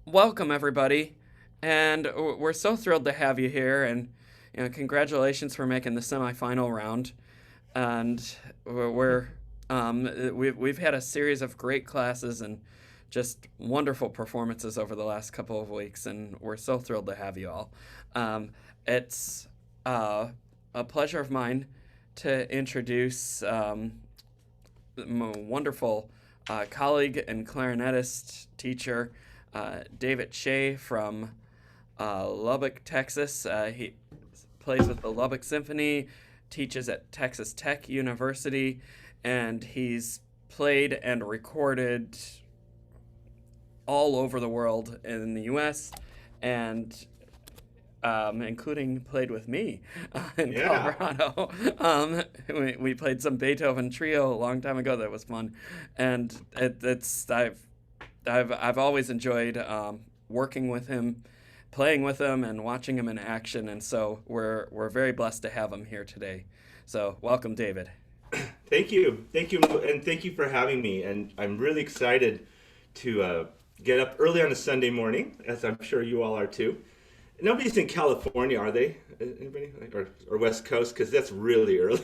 Welcome everybody, and we're so thrilled to have you here. And congratulations for making the semifinal round. And we're we've had a series of great classes and just wonderful performances over the last couple of weeks, and we're so thrilled to have you all. It's a pleasure of mine to introduce my wonderful colleague and clarinetist teacher, David Shea from Lubbock, Texas. He plays with the Lubbock Symphony, teaches at Texas Tech University, and he's played and recorded all over the world in the U.S. and including played with me in Yeah. Colorado. We played some Beethoven trio a long time ago. That was fun, and it's I've always enjoyed working with him, playing with him, and watching him in action. And so we're very blessed to have him here today. So welcome, David. Thank you. Thank you. And thank you for having me. And I'm really excited to get up early on a Sunday morning, as I'm sure you all are too. Nobody's in California, are they? Anybody? Or West Coast? Because that's really early.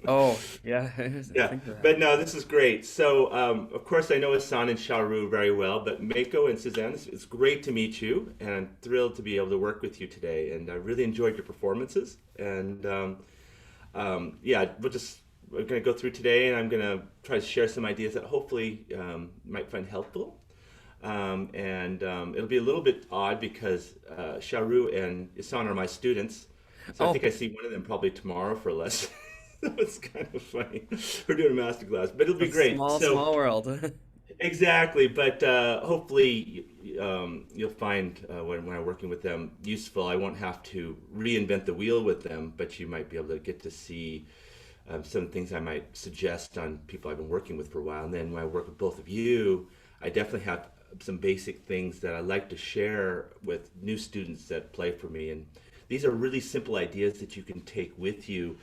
Oh yeah, I Yeah. think that. But no, this is great. So, of course, I know Hassan and Shahroo very well, but Mako and Suzanne, it's great to meet you. And I'm thrilled to be able to work with you today. And I really enjoyed your performances. And yeah, we're going to go through today, and I'm going to try to share some ideas that hopefully might find helpful. It'll be a little bit odd because Shahroo and Isan are my students, so I Oh, think I see one of them probably tomorrow for a lesson. So it's kind of funny. We're doing a master class, but it'll be a great. small, So small world. exactly, but hopefully you'll find when I'm working with them useful. I won't have to reinvent the wheel with them, but you might be able to get to see some things I might suggest on people I've been working with for a while. And then when I work with both of you, I definitely have some basic things that I like to share with new students that play for me. And these are really simple ideas that you can take with you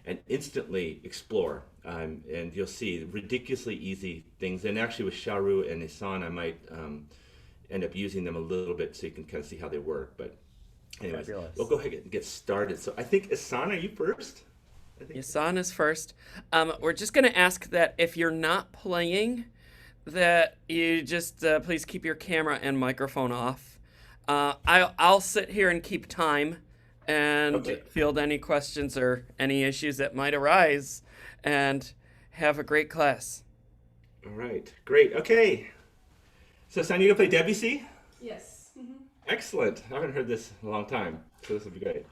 and instantly explore. And you'll see ridiculously easy things. And actually, with Shahroo and Isan, I might end up using them a little bit so you can kind of see how they work. But, anyways, we'll Fabulous. go ahead and get started. So, I think Isan, are you first? I think. Yasan is first. We're just going to ask that if you're not playing, that you just please keep your camera and microphone off. I'll sit here and keep time and Okay. field any questions or any issues that might arise and have a great class. All right. Great. Okay. So, Isan, you gonna play Debussy? Yes. Excellent. I haven't heard this in a long time, so this will be great.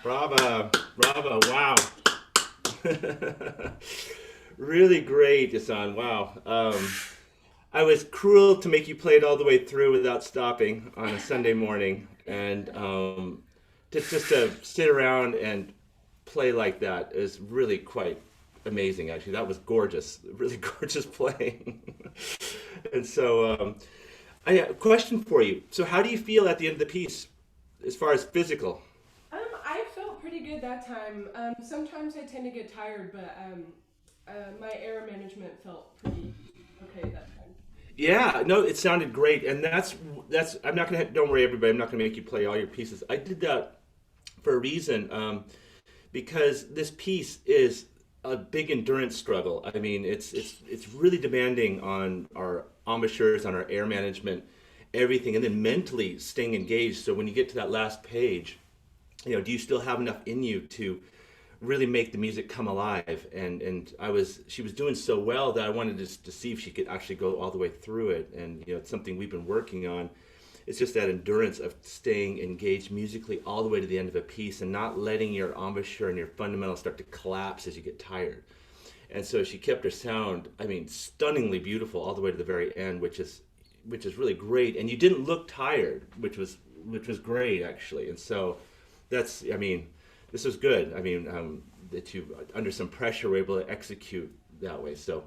Bravo, bravo, wow. Really great, Isan. Wow. I was cruel to make you play it all the way through without stopping on a Sunday morning, and just to sit around and play like that is really quite amazing. Actually, that was gorgeous, really gorgeous playing. And so, I have a question for you. So, how do you feel at the end of the piece, as far as physical? I felt pretty good that time. Sometimes I tend to get tired, but my air management felt pretty okay that time. Yeah, no, it sounded great, and that's. I'm not gonna. Don't worry, everybody. I'm not gonna make you play all your pieces. I did that for a reason, because this piece is a big endurance struggle. I mean, it's really demanding on our embouchures, on our air management, everything, and then mentally staying engaged. So when you get to that last page, do you still have enough in you to really make the music come alive? And she was doing so well that I wanted to see if she could actually go all the way through it. And it's something we've been working on. It's just that endurance of staying engaged musically all the way to the end of a piece and not letting your embouchure and your fundamentals start to collapse as you get tired. And so she kept her sound, I mean, stunningly beautiful all the way to the very end, which is really great. And you didn't look tired, which was great actually. And so I mean, this was good. I mean, that you, under some pressure, were able to execute that way. So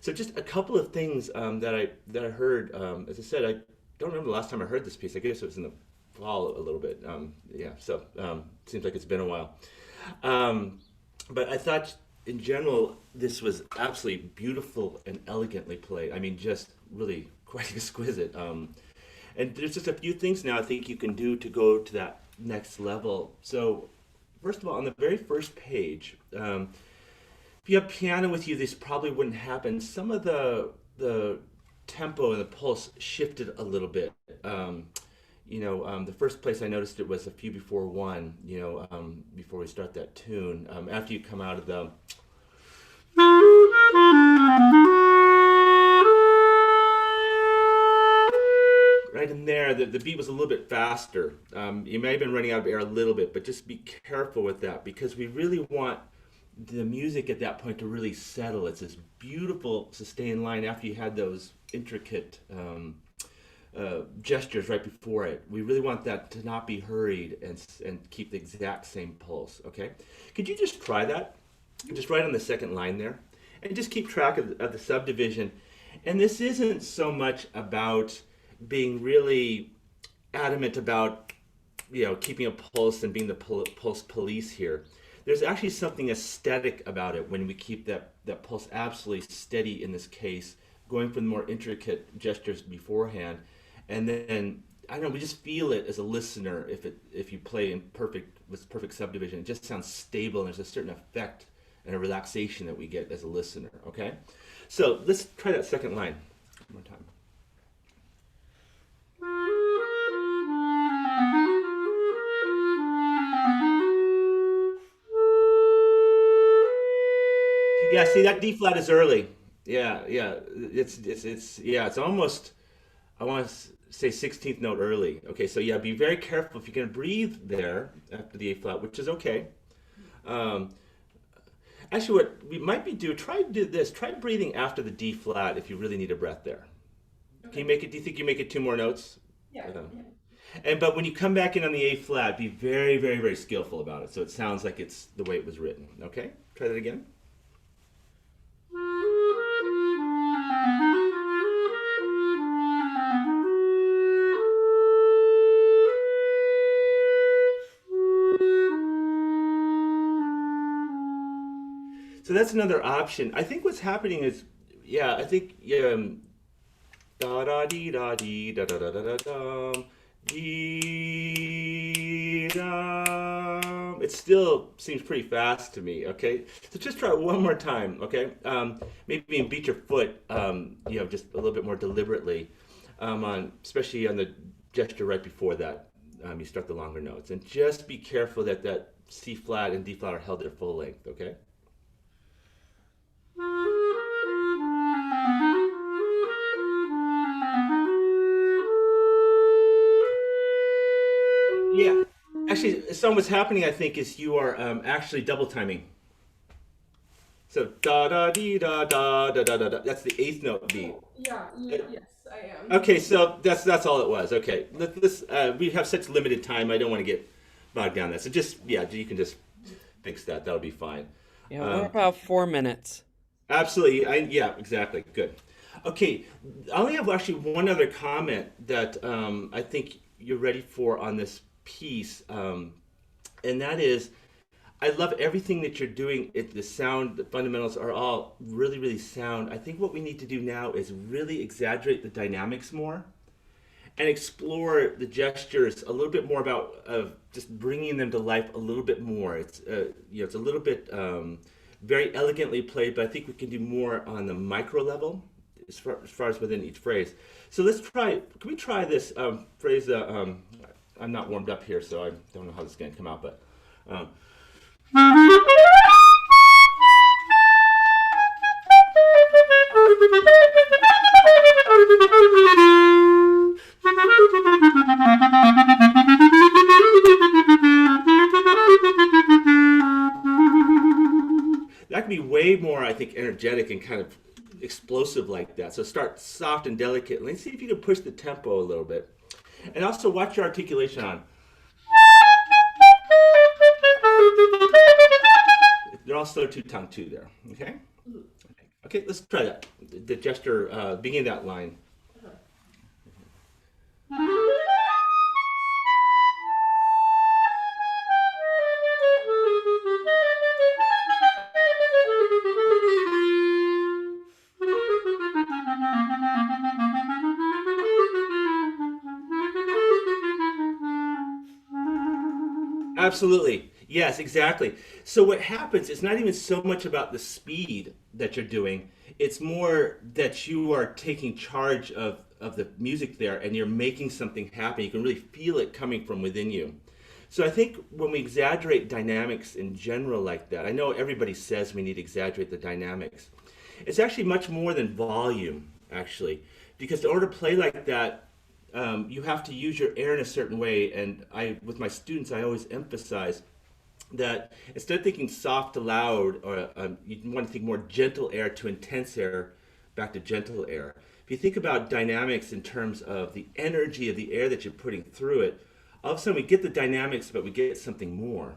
just a couple of things that I heard. As I said, I don't remember the last time I heard this piece. I guess it was in the fall a little bit. Yeah. So seems like it's been a while. But I thought, in general, this was absolutely beautiful and elegantly played. I mean, just really quite exquisite. And there's just a few things now I think you can do to go to that next level. So first of all, on the very first page, if you have piano with you, this probably wouldn't happen. Some of the tempo and the pulse shifted a little bit. the first place I noticed it was a few before one, before we start that tune. After you come out of the right in there, the beat was a little bit faster. You may have been running out of air a little bit, but just be careful with that because we really want the music at that point to really settle. It's this beautiful sustained line after you had those intricate gestures right before it. We really want that to not be hurried and keep the exact same pulse. Okay, could you just try that? Just right on the second line there, and just keep track of the subdivision. And this isn't so much about being really adamant about keeping a pulse and being the pulse police here. There's actually something aesthetic about it when we keep that pulse absolutely steady in this case, going for the more intricate gestures beforehand, and then I don't know, we just feel it as a listener if you play with perfect subdivision. It just sounds stable, and there's a certain effect and a relaxation that we get as a listener. Okay, so let's try that second line one more time. Yeah, see that D flat is early. Yeah, yeah, it's almost, I want to say 16th note early. Okay, so yeah, be very careful if you're going to breathe there after the A flat, which is okay. Um, Actually, what we might be try to do this. Try breathing after the D flat if you really need a breath there. Can you Okay. make it? Do you think you make it two more notes? Yeah. Yeah. But when you come back in on the A flat, be very, very, very skillful about it, so it sounds like it's the way it was written. Okay, try that again. So that's another option. I think what's happening is, yeah, I think da da dee da dee da da da da da dum dee dum. It still seems pretty fast to me. Okay, so just try it one more time. Okay, maybe even beat your foot. Just a little bit more deliberately, especially on the gesture right before that. You start the longer notes, and just be careful that C flat and D flat are held at full length. Okay. Yeah, actually, so what's happening, I think, is you are actually double timing. So da da dee da da da da da da. That's the eighth note beat. Oh, yeah. Uh, Yes, I am. Okay, so that's all it was. Okay, we have such limited time. I don't want to get bogged down in that. So just you can just fix that. That'll be fine. Yeah, what Um, about 4 minutes? Absolutely. Yeah, exactly. Good. Okay, I only have actually one other comment that I think you're ready for on this piece, and that is I love everything that you're doing. The sound, the fundamentals are all really, really sound. I think what we need to do now is really exaggerate the dynamics more and explore the gestures a little bit more about just bringing them to life a little bit more. It's a little bit very elegantly played, but I think we can do more on the micro level as far as within each phrase. So let's try. Can we try this phrase? I'm not warmed up here, so I don't know how this is going to come out, but. Um, that can be way more, I think, energetic and kind of explosive like that. So start soft and delicate. Let's see if you can push the tempo a little bit. And also watch your articulation on. They're all slow two tongue two there. Okay? Okay, let's try that. The gesture, beginning that line. Absolutely. Yes, exactly. So what happens, it's not even so much about the speed that you're doing, It's more that you are taking charge of the music there and you're making something happen. You can really feel it coming from within you. So I think when we exaggerate dynamics in general like that, I know everybody says we need to exaggerate the dynamics. It's actually much more than volume, actually, because in order to play like that, you have to use your air in a certain way. And with my students, I always emphasize that instead of thinking soft to loud, or you want to think more gentle air to intense air, back to gentle air. If you think about dynamics in terms of the energy of the air that you're putting through it, all of a sudden we get the dynamics, but we get something more.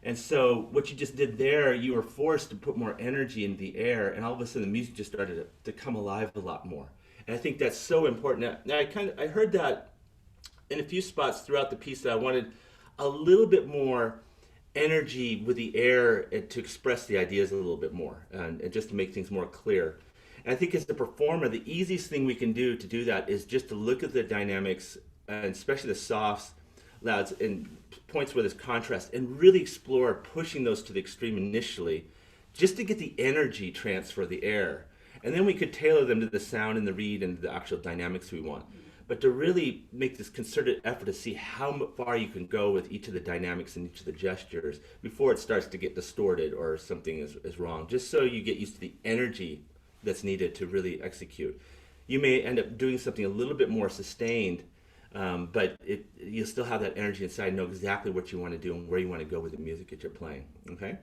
And so what you just did there, you were forced to put more energy in the air, and all of a sudden the music just started to come alive a lot more. And I think that's so important. Now I heard that in a few spots throughout the piece that I wanted a little bit more energy with the air to express the ideas a little bit more and just to make things more clear. And I think as a performer, the easiest thing we can do to do that is just to look at the dynamics, and especially the softs, louds, and points where there's contrast, and really explore pushing those to the extreme initially, just to get the energy transfer of the air. And then we could tailor them to the sound and the reed and the actual dynamics we want. But to really make this concerted effort to see how far you can go with each of the dynamics and each of the gestures before it starts to get distorted or something is wrong, just so you get used to the energy that's needed to really execute. You may end up doing something a little bit more sustained, but you'll still have that energy inside, know exactly what you want to do and where you want to go with the music that you're playing. Okay?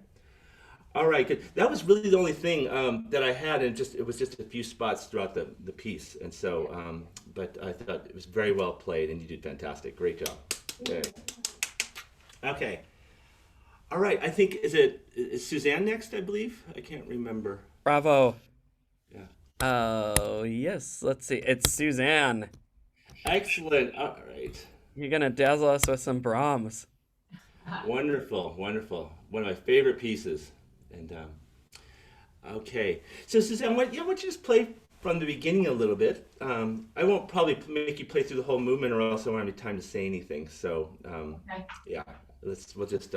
All right, good. That was really the only thing that I had, and it was just a few spots throughout the piece, and so, but I thought it was very well played, and you did fantastic. Great job. Okay. Okay. All right. I think is Suzanne next? I believe. I can't remember. Bravo. Yeah. Oh, yes. Let's see. It's Suzanne. Excellent. All right. You're going to dazzle us with some Brahms. Wonderful. Wonderful. One of my favorite pieces. And okay, so Suzanne, why don't you just play from the beginning a little bit? I won't probably make you play through the whole movement, or else I won't have any time to say anything. So Okay. yeah, we'll just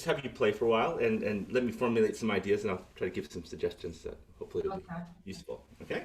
have you play for a while, and let me formulate some ideas, and I'll try to give some suggestions that hopefully will be Okay. useful. Okay.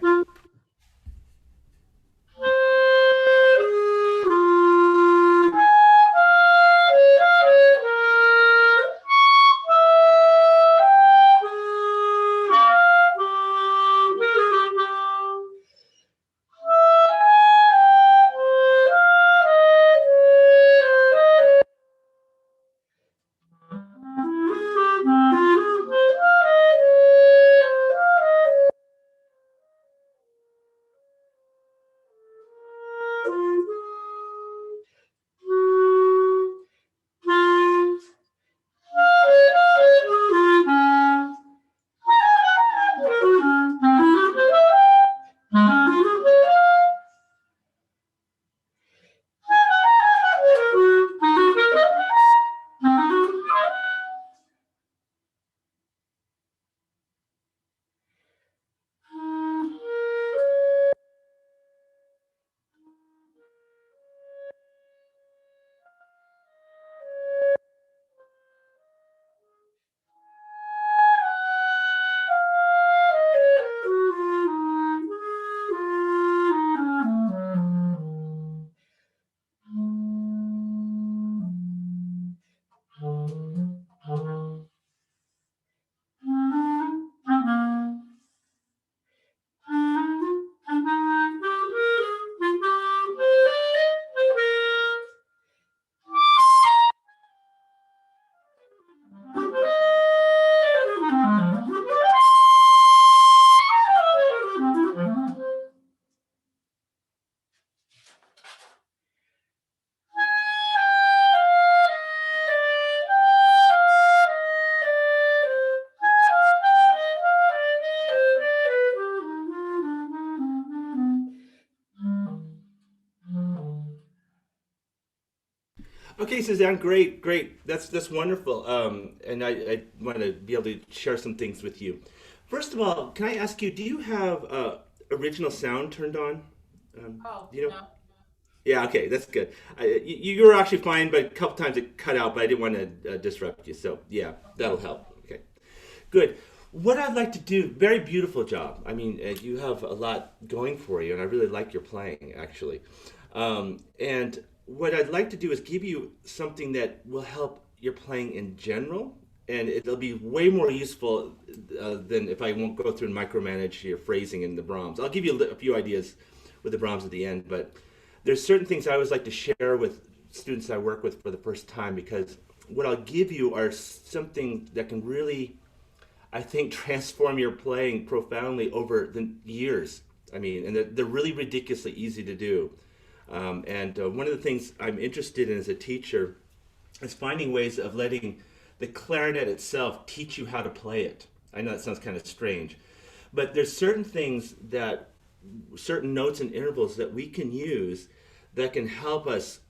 Okay, Suzanne, great, great. That's wonderful. And I want to be able to share some things with you. First of all, can I ask you, do you have original sound turned on? Oh, Do you know? no. Yeah, okay, that's good. You were actually fine, but a couple times it cut out, but I didn't want to disrupt you. So yeah, that'll help. Okay, good. What I'd like to do, very beautiful job. I mean, you have a lot going for you, and I really like your playing, actually. And what I'd like to do is give you something that will help your playing in general, and it'll be way more useful than if I won't go through and micromanage your phrasing in the Brahms. I'll give you a few ideas with the Brahms at the end, but there's certain things I always like to share with students I work with for the first time, because what I'll give you are something that can really, I think, transform your playing profoundly over the years. I mean, and they're really ridiculously easy to do. And one of the things I'm interested in as a teacher is finding ways of letting the clarinet itself teach you how to play it. I know that sounds kind of strange, but there's certain things that, certain notes and intervals that we can use that can help us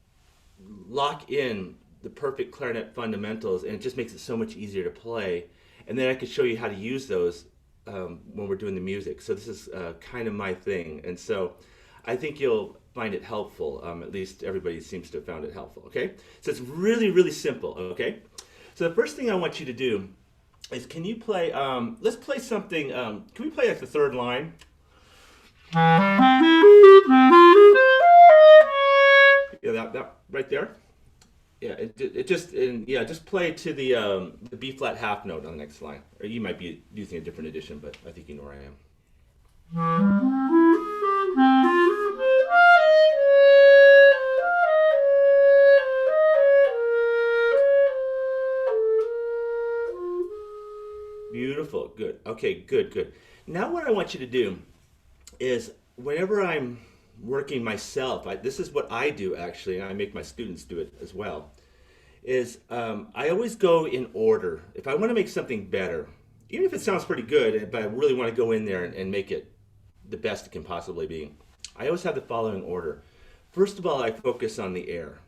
lock in the perfect clarinet fundamentals, and it just makes it so much easier to play. And then I could show you how to use those when we're doing the music. So this is kind of my thing, and so I think you'll find it helpful. At least everybody seems to have found it helpful. Okay, so it's really, really simple. Okay, so the first thing I want you to do is, can you play? Let's play something. Can we play like the third line? Yeah, that right there. Yeah, it just, and yeah, just play to the B flat half note on the next line. Or you might be using a different edition, but I think you know where I am. Beautiful, good. Okay, good, good. Now what I want you to do is, whenever I'm working myself, this is what I do actually, and I make my students do it as well, is I always go in order. If I want to make something better, even if it sounds pretty good, but I really want to go in there and make it the best it can possibly be, I always have the following order. First of all, I focus on the air.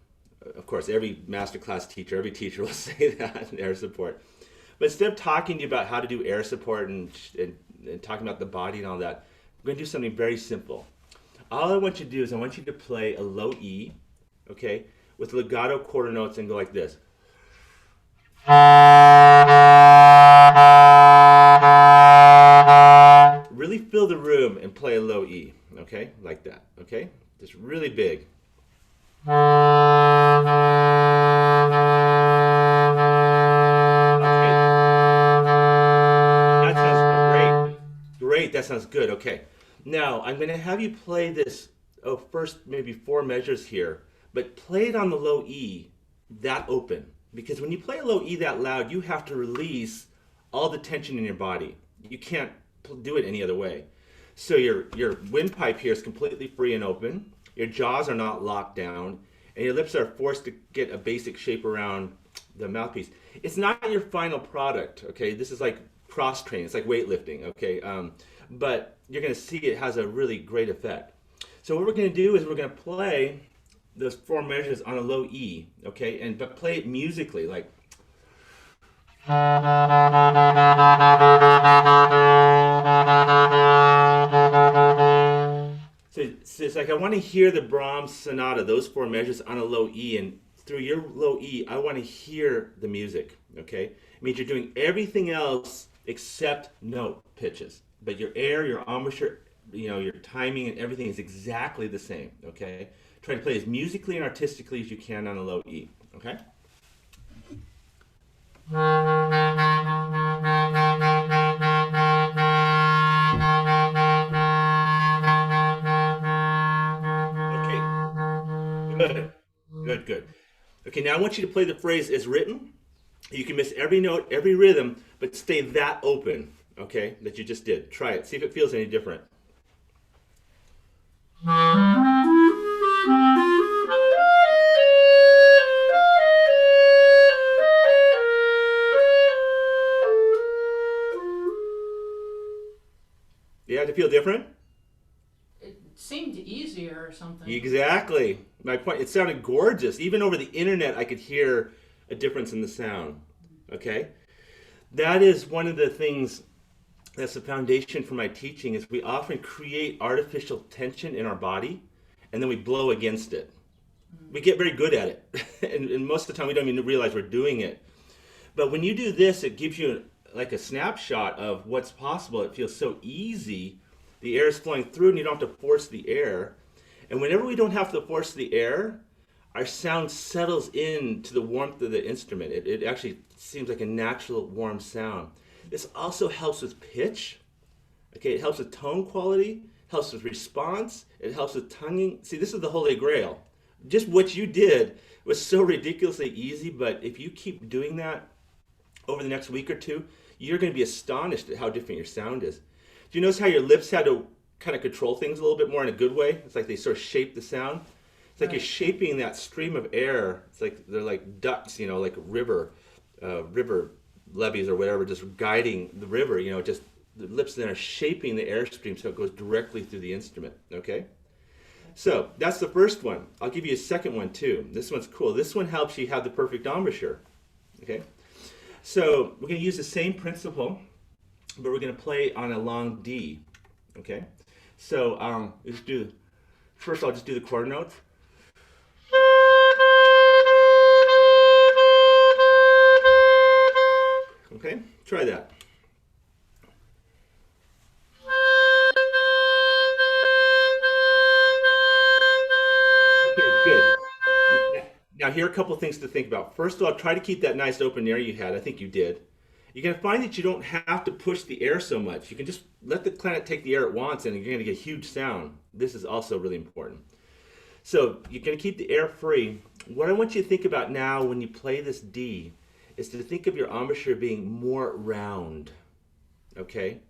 Of course, every Masterclass teacher, every teacher will say that, air support. But instead of talking to you about how to do air support and talking about the body and all that, we're going to do something very simple. All I want you to do is I want you to play a low E, okay, with legato quarter notes and go like this. Really fill the room and play a low E, okay, like that, okay? Just really big. That sounds great. Great, that sounds good. Okay. Now, I'm going to have you play this, first maybe 4 measures here, but play it on the low E that open. Because when you play a low E that loud, you have to release all the tension in your body. You can't do it any other way. So your windpipe here is completely free and open. Your jaws are not locked down, and your lips are forced to get a basic shape around the mouthpiece. It's not your final product, okay? This is like cross training. It's like weightlifting, okay? But you're going to see it has a really great effect. So what we're going to do is we're going to play those 4 measures on a low E, okay? But play it musically, like. So it's like I want to hear the Brahms sonata, those 4 measures on a low E, and through your low E, I want to hear the music, okay? It means you're doing everything else except note pitches. But your air, your embouchure, your timing and everything is exactly the same, okay? Try to play as musically and artistically as you can on a low E, okay? Okay, good, good. Okay, now I want you to play the phrase as written. You can miss every note, every rhythm, but stay that open, okay, that you just did. Try it. See if it feels any different. Yeah, to feel different? It seemed easier or something. Exactly. My point, it sounded gorgeous. Even over the internet, I could hear a difference in the sound, okay? That is one of the things that's the foundation for my teaching, is we often create artificial tension in our body, and then we blow against it. We get very good at it, and most of the time we don't even realize we're doing it. But when you do this, it gives you like a snapshot of what's possible. It feels so easy. The air is flowing through and you don't have to force the air. And whenever we don't have to force the air, our sound settles into the warmth of the instrument. It actually seems like a natural warm sound. This also helps with pitch. Okay, it helps with tone quality, helps with response, it helps with tonguing. See, this is the holy grail. Just what you did was so ridiculously easy, but if you keep doing that over the next week or two, you're going to be astonished at how different your sound is. Do you notice how your lips had to kind of control things a little bit more in a good way? It's like they sort of shape the sound. It's like you're shaping that stream of air. It's like they're like ducks, like river levees or whatever, just guiding the river. Just the lips then are shaping the airstream so it goes directly through the instrument. Okay. So that's the first one. I'll give you a second one too. This one's cool. This one helps you have the perfect embouchure. Okay. So we're going to use the same principle, but we're going to play on a long D. Okay. So first I'll just do the chord notes. Okay, try that. Okay, good. Now here are a couple of things to think about. First of all, try to keep that nice open air you had. I think you did. You're going to find that you don't have to push the air so much. You can just let the clarinet take the air it wants and you're going to get a huge sound. This is also really important. So you're going to keep the air free. What I want you to think about now when you play this D is to think of your embouchure being more round. Okay?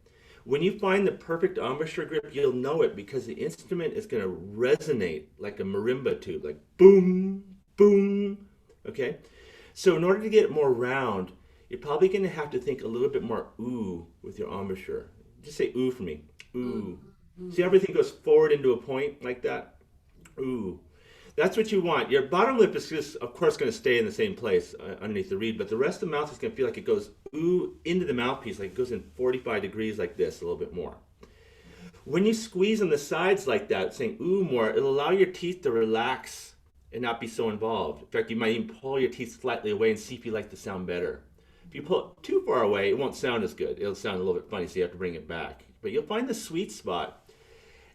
When you find the perfect embouchure grip, you'll know it because the instrument is going to resonate like a marimba tube, like boom, boom. Okay? So in order to get it more round, you're probably going to have to think a little bit more ooh with your embouchure. Just say ooh for me. Ooh. See, everything goes forward into a point like that? Ooh. That's what you want. Your bottom lip is just, of course, going to stay in the same place underneath the reed, but the rest of the mouth is going to feel like it goes ooh into the mouthpiece, like it goes in 45 degrees like this a little bit more. When you squeeze on the sides like that, saying ooh more, it'll allow your teeth to relax and not be so involved. In fact, you might even pull your teeth slightly away and see if you like the sound better. If you pull it too far away, it won't sound as good. It'll sound a little bit funny, so you have to bring it back. But you'll find the sweet spot.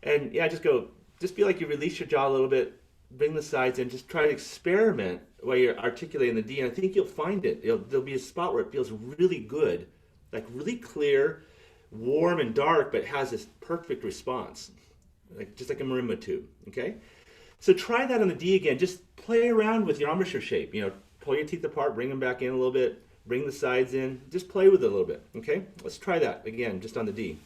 And yeah, just feel like you release your jaw a little bit, bring the sides in, just try to experiment while you're articulating the D, and I think you'll find it. There'll be a spot where it feels really good, like really clear, warm and dark, but has this perfect response, just like a marimba tube, okay? So try that on the D again. Just play around with your embouchure shape. Pull your teeth apart, bring them back in a little bit, bring the sides in, just play with it a little bit, okay? Let's try that again, just on the D.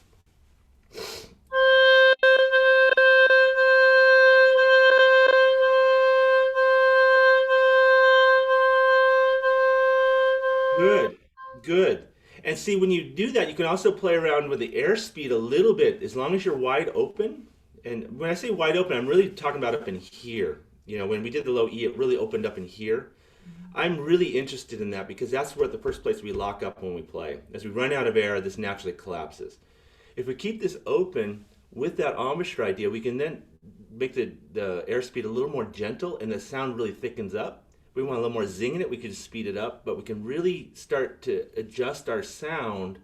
Good, good. And see, when you do that, you can also play around with the airspeed a little bit, as long as you're wide open. And when I say wide open, I'm really talking about up in here. When we did the low E, it really opened up in here. I'm really interested in that because that's where the first place we lock up when we play. As we run out of air, this naturally collapses. If we keep this open with that embouchure idea, we can then make the airspeed a little more gentle and the sound really thickens up. If we want a little more zing in it, we can just speed it up, but we can really start to adjust our sound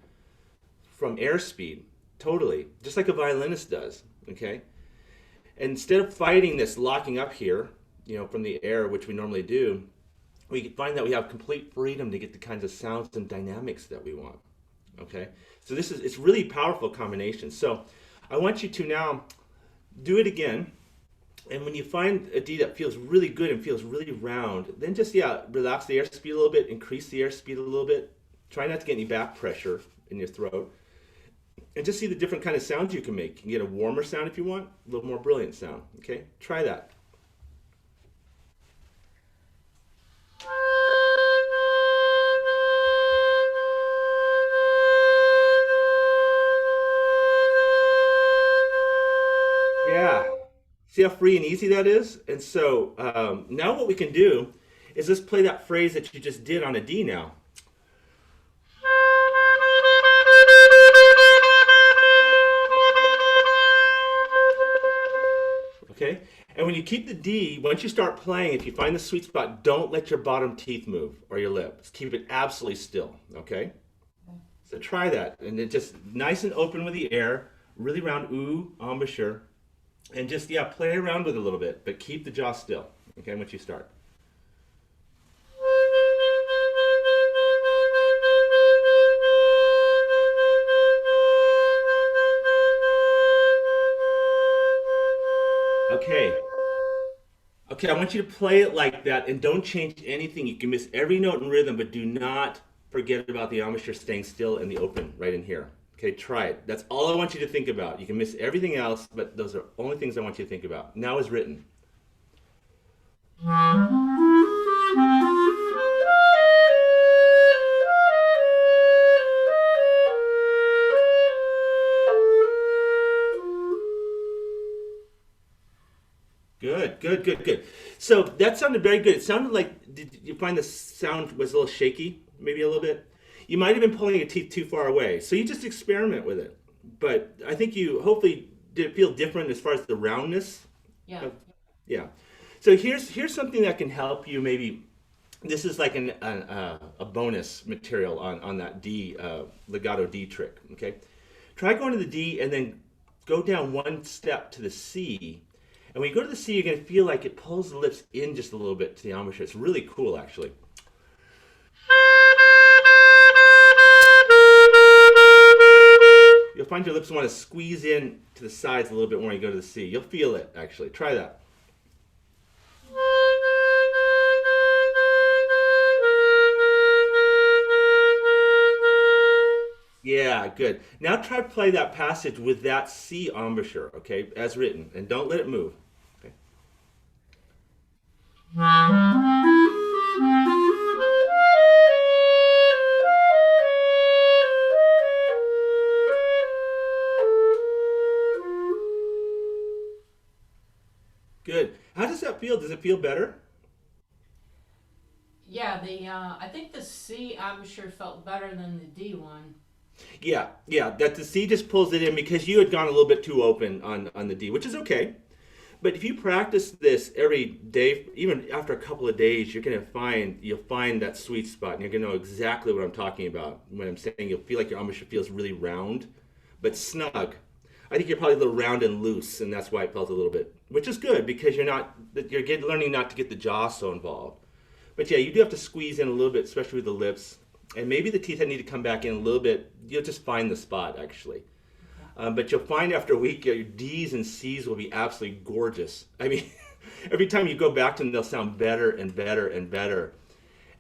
from airspeed, totally, just like a violinist does, okay? And instead of fighting this locking up here, from the air, which we normally do, we can find that we have complete freedom to get the kinds of sounds and dynamics that we want, okay? So it's really powerful combination. So I want you to now do it again. And when you find a D that feels really good and feels really round, then just, relax the airspeed a little bit, increase the airspeed a little bit. Try not to get any back pressure in your throat. And just see the different kind of sounds you can make. You can get a warmer sound if you want, a little more brilliant sound. Okay, try that. Yeah. See how free and easy that is? And so now what we can do is let's play that phrase that you just did on a D now. Okay? And when you keep the D, once you start playing, if you find the sweet spot, don't let your bottom teeth move or your lip. Just keep it absolutely still. Okay? Does So try that, and it just nice and open with the air, really round ooh, embouchure, and just play around with it a little bit, but keep the jaw still. Okay, once you start. Okay. Okay, I want you to play it like that and don't change anything. You can miss every note in rhythm, but do not forget about the embouchure staying still and the open right in here. Okay, try it. That's all I want you to think about. You can miss everything else, but those are only things I want you to think about. Now is written. Good, good, good, good. So that sounded very good. It sounded like, did you find the sound was a little shaky? Maybe a little bit? You might have been pulling your teeth too far away. So you just experiment with it. But I think you hopefully did feel different as far as the roundness. Yeah. Yeah. So here's something that can help you maybe. This is like a bonus material on that D, legato D trick, okay? Try going to the D and then go down one step to the C. And when you go to the C, you're going to feel like it pulls the lips in just a little bit to the embouchure. It's really cool, actually. You'll find your lips want to squeeze in to the sides a little bit more when you go to the C. You'll feel it, actually. Try that. Yeah, good. Now try to play that passage with that C embouchure, okay, as written, and don't let it move. Okay. Good. How does that feel? Does it feel better? Yeah, I think the C embouchure felt better than the D one. Yeah. That the C just pulls it in because you had gone a little bit too open on the D, which is okay. But if you practice this every day, even after a couple of days, you'll find that sweet spot, and you're gonna know exactly what I'm talking about when I'm saying you'll feel like your embouchure feels really round, but snug. I think you're probably a little round and loose, and that's why it felt a little bit, which is good because you're learning not to get the jaw so involved. But yeah, you do have to squeeze in a little bit, especially with the lips, and maybe the teeth need to come back in a little bit. You'll just find the spot actually. But you'll find after a week, your D's and C's will be absolutely gorgeous. I mean, every time you go back to them, they'll sound better and better and better.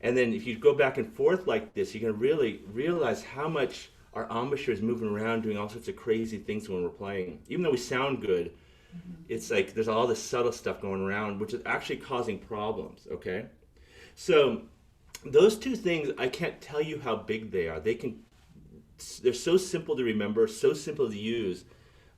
And then if you go back and forth like this, you're going to really realize how much our embouchure is moving around doing all sorts of crazy things when we're playing. Even though we sound good, it's like there's all this subtle stuff going around, which is actually causing problems, okay? So those two things, I can't tell you how big they are. They're so simple to remember, so simple to use,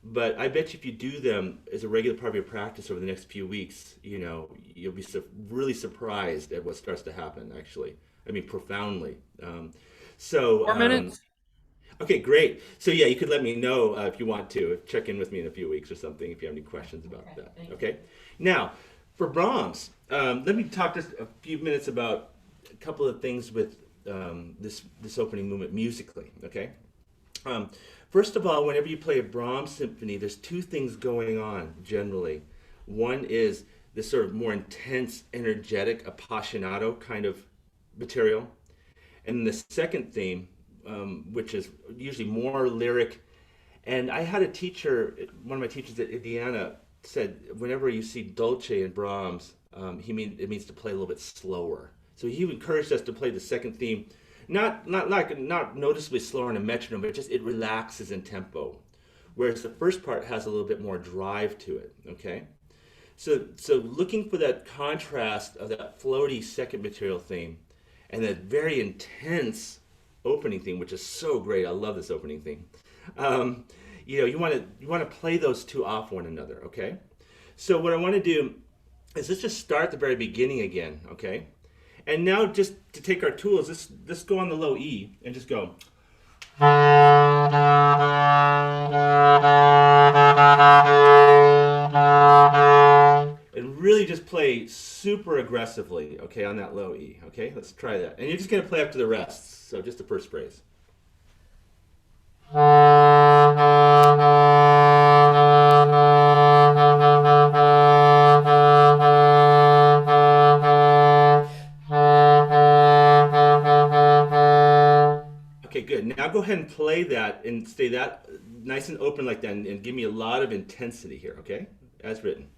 but I bet you if you do them as a regular part of your practice over the next few weeks, you'll be really surprised at what starts to happen, actually. I mean, profoundly. 4 minutes. Okay, great. So yeah, you could let me know if you want to. Check in with me in a few weeks or something if you have any questions about that. Okay? Now, for Brahms, let me talk just a few minutes about a couple of things with this opening movement musically, okay? First of all, whenever you play a Brahms symphony, there's two things going on generally. One is this sort of more intense, energetic, appassionato kind of material. And the second theme, which is usually more lyric. And I had a teacher, one of my teachers at Indiana, said whenever you see dolce in Brahms, it means to play a little bit slower. So he encouraged us to play the second theme, not noticeably slower in a metronome, but just it relaxes in tempo, whereas the first part has a little bit more drive to it. Okay, so looking for that contrast of that floaty second material theme, and that very intense opening theme, which is so great. I love this opening theme. You want to play those two off one another. Okay, so what I want to do is let's just start at the very beginning again. Okay. And now just to take our tools, let's go on the low E and just go. And really just play super aggressively, okay, on that low E, okay? Let's try that. And you're just going to play up to the rest, so just the first phrase. Okay, good. Now go ahead and play that and stay that nice and open like that and give me a lot of intensity here, okay? As written.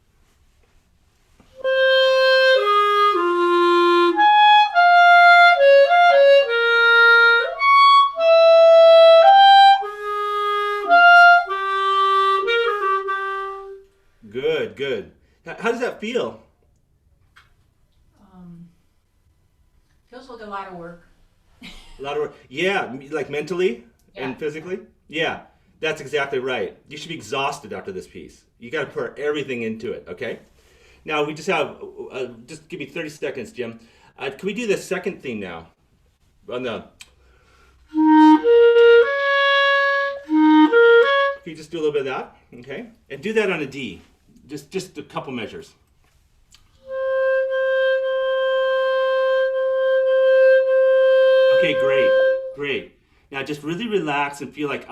Good, good. How does that feel? Um, feels like a lot of work. A lot of work. Yeah, like mentally Yeah. and physically. Yeah, that's exactly right. You should be exhausted after this piece. You got to pour everything into it. Okay. Now we just have. Just give me 30 seconds, Jim. Can we do the second theme now? On the. Can you just do a little bit of that? Okay. And do that on a D. Just a couple measures. Okay, great, great. Now just really relax and feel like,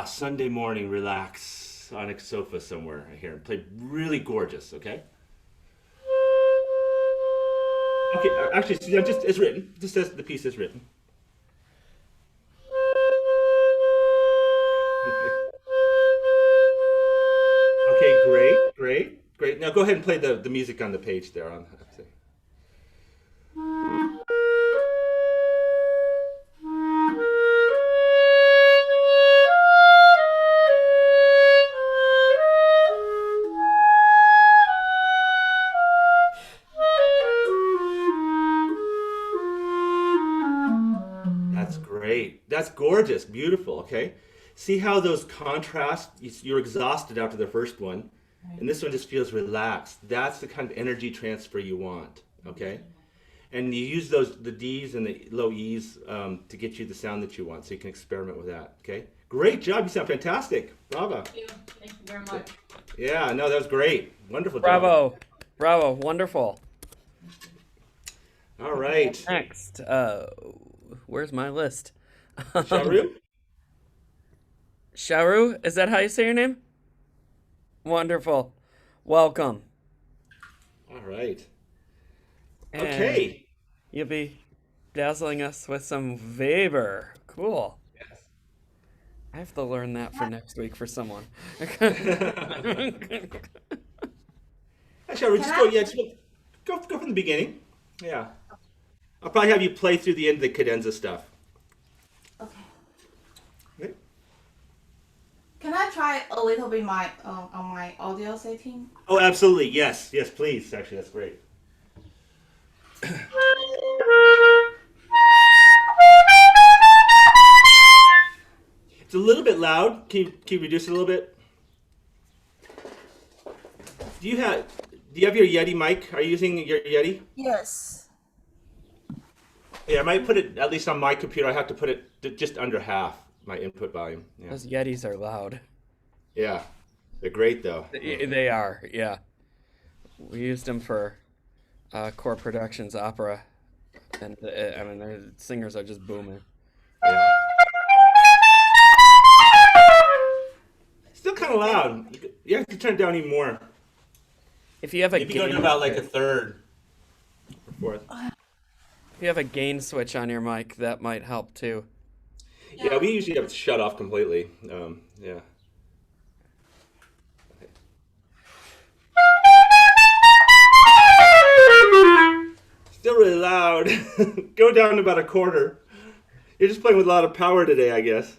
Sunday morning, relax on a sofa somewhere here and play really gorgeous, okay? Okay, actually, Suzanne, just as written, just as the piece is written. Okay, great, great, great. Now go ahead and play the music on the page there. That's great. That's gorgeous. Beautiful. Okay. See how those contrast, you're exhausted after the first one, and this one just feels relaxed. That's the kind of energy transfer you want. Okay. And you use the D's and the low E's to get you the sound that you want, so you can experiment with that. Okay. Great job. You sound fantastic. Bravo. Thank you. Thank you very much. Yeah, no, that was great. Wonderful job. Bravo. Bravo. Wonderful. All right. Next, where's my list? Sharu? Sharu, is that how you say your name? Wonderful. Welcome. All right. And Okay. you'll be dazzling us with some Weber. Cool. Yes. I have to learn that for next week for someone. Sharu, just go. Yeah, just go from the beginning. Yeah. I'll probably have you play through the end of the cadenza stuff. Okay. Okay. Can I try a little bit my on my audio setting? Oh, absolutely. Yes. Yes, please. Actually, that's great. It's a little bit loud. Can you reduce it a little bit? Do you have your Yeti mic? Are you using your Yeti? Yes. Yeah, I might put it, at least on my computer, I have to put it just under half my input volume. Yeah. Those Yetis are loud. Yeah. They're great, though. They are, yeah. We used them for Core Productions opera, and I mean, their singers are just booming. Yeah. Still kind of loud. You have to turn it down even more. If you have a Maybe go gain, to about like a third or fourth. if you have a gain switch on your mic, that might help too. Yeah, we usually have it shut off completely. Yeah. Still really loud. Go down to about a quarter. You're just playing with a lot of power today, I guess.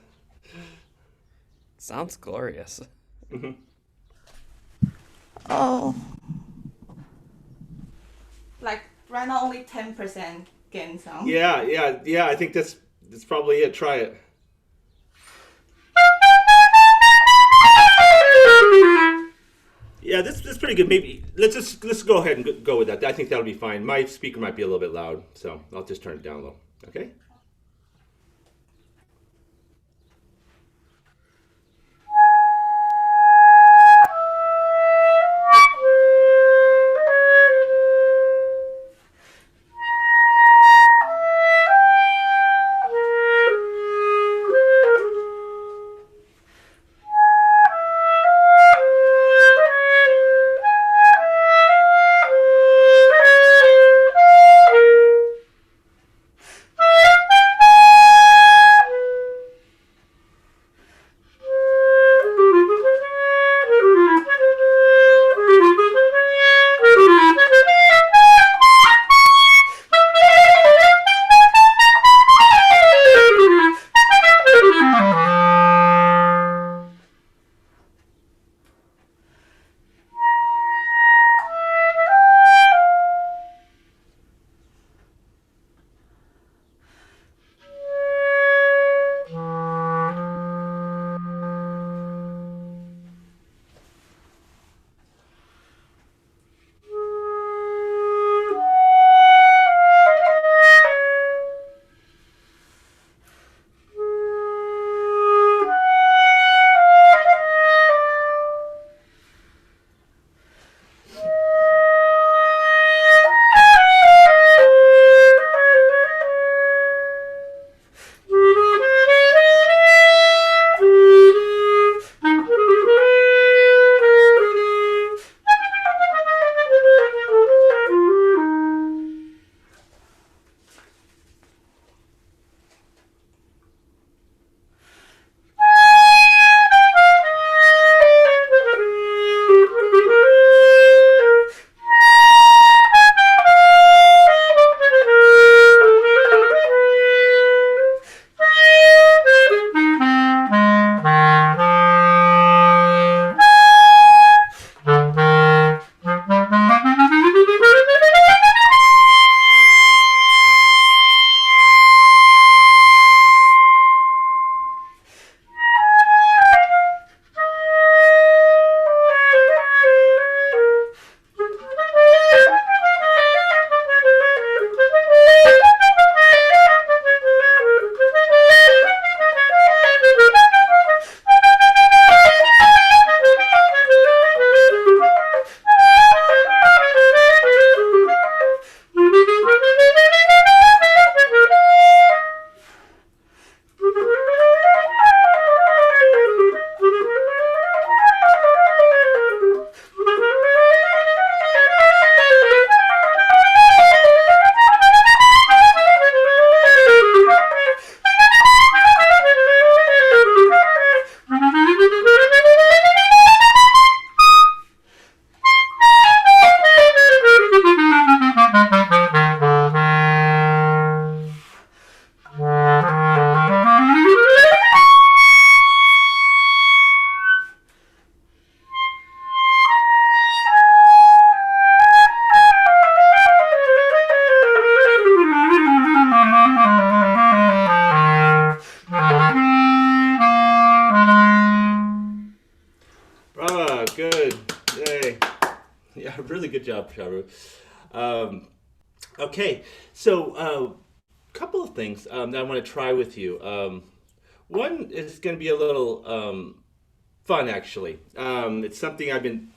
Sounds glorious. Oh. Like right now only 10% gain sound. Yeah. I think that's probably it. Try it. Yeah, this is pretty good. Maybe let's go ahead and go with that. I think that'll be fine. My speaker might be a little bit loud, so I'll just turn it down a little. Okay. Yay. Yeah, really good job, Charu. Um, okay, so a couple of things that I want to try with you. One is going to be a little fun, actually. It's something I've been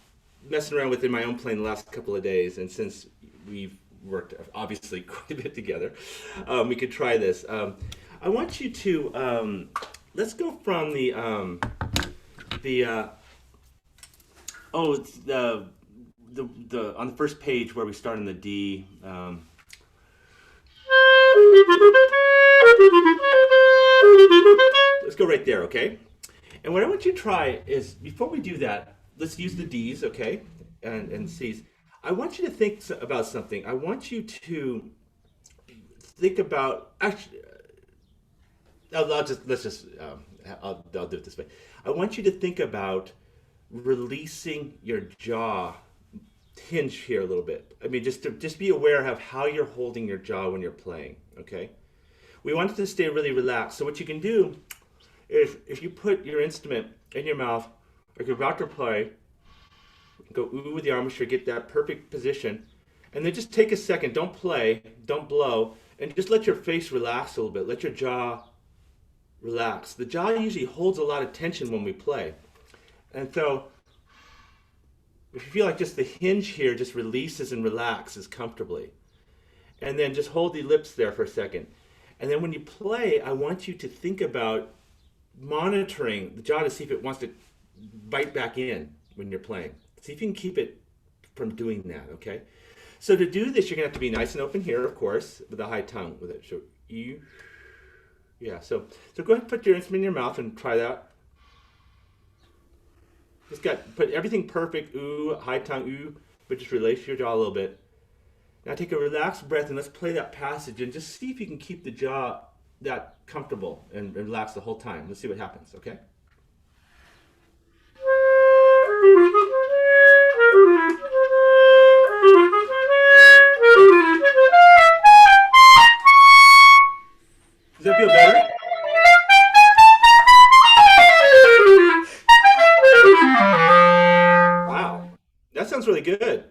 messing around with in my own playing the last couple of days, and since we've worked obviously quite a bit together, we could try this. I want you to let's go from the oh, it's the on the first page where we start in the D. Let's go right there, okay? And what I want you to try is, before we do that, let's use the D's, okay, and C's. I want you to think about something. I want you to think about, actually, I'll do it this way. I want you to think about releasing your jaw hinge here a little bit. I mean, just be aware of how you're holding your jaw when you're playing, okay? We want it to stay really relaxed. So what you can do is, if you put your instrument in your mouth, like you're about to play, go ooh with the embouchure, get that perfect position, and then just take a second, don't play, don't blow, and just let your face relax a little bit. Let your jaw relax. The jaw usually holds a lot of tension when we play. And so, if you feel like just the hinge here just releases and relaxes comfortably. And then just hold the lips there for a second. And then when you play, I want you to think about monitoring the jaw to see if it wants to bite back in when you're playing. See if you can keep it from doing that, okay? So to do this, you're gonna have to be nice and open here, of course, with a high tongue with it. So you, yeah, so go ahead and put your instrument in your mouth and try that. Just put everything perfect, ooh, high tongue, ooh, but just release your jaw a little bit. Now take a relaxed breath and let's play that passage and just see if you can keep the jaw that comfortable and relaxed the whole time. Let's see what happens, okay? Does that feel better? Wow, that sounds really good.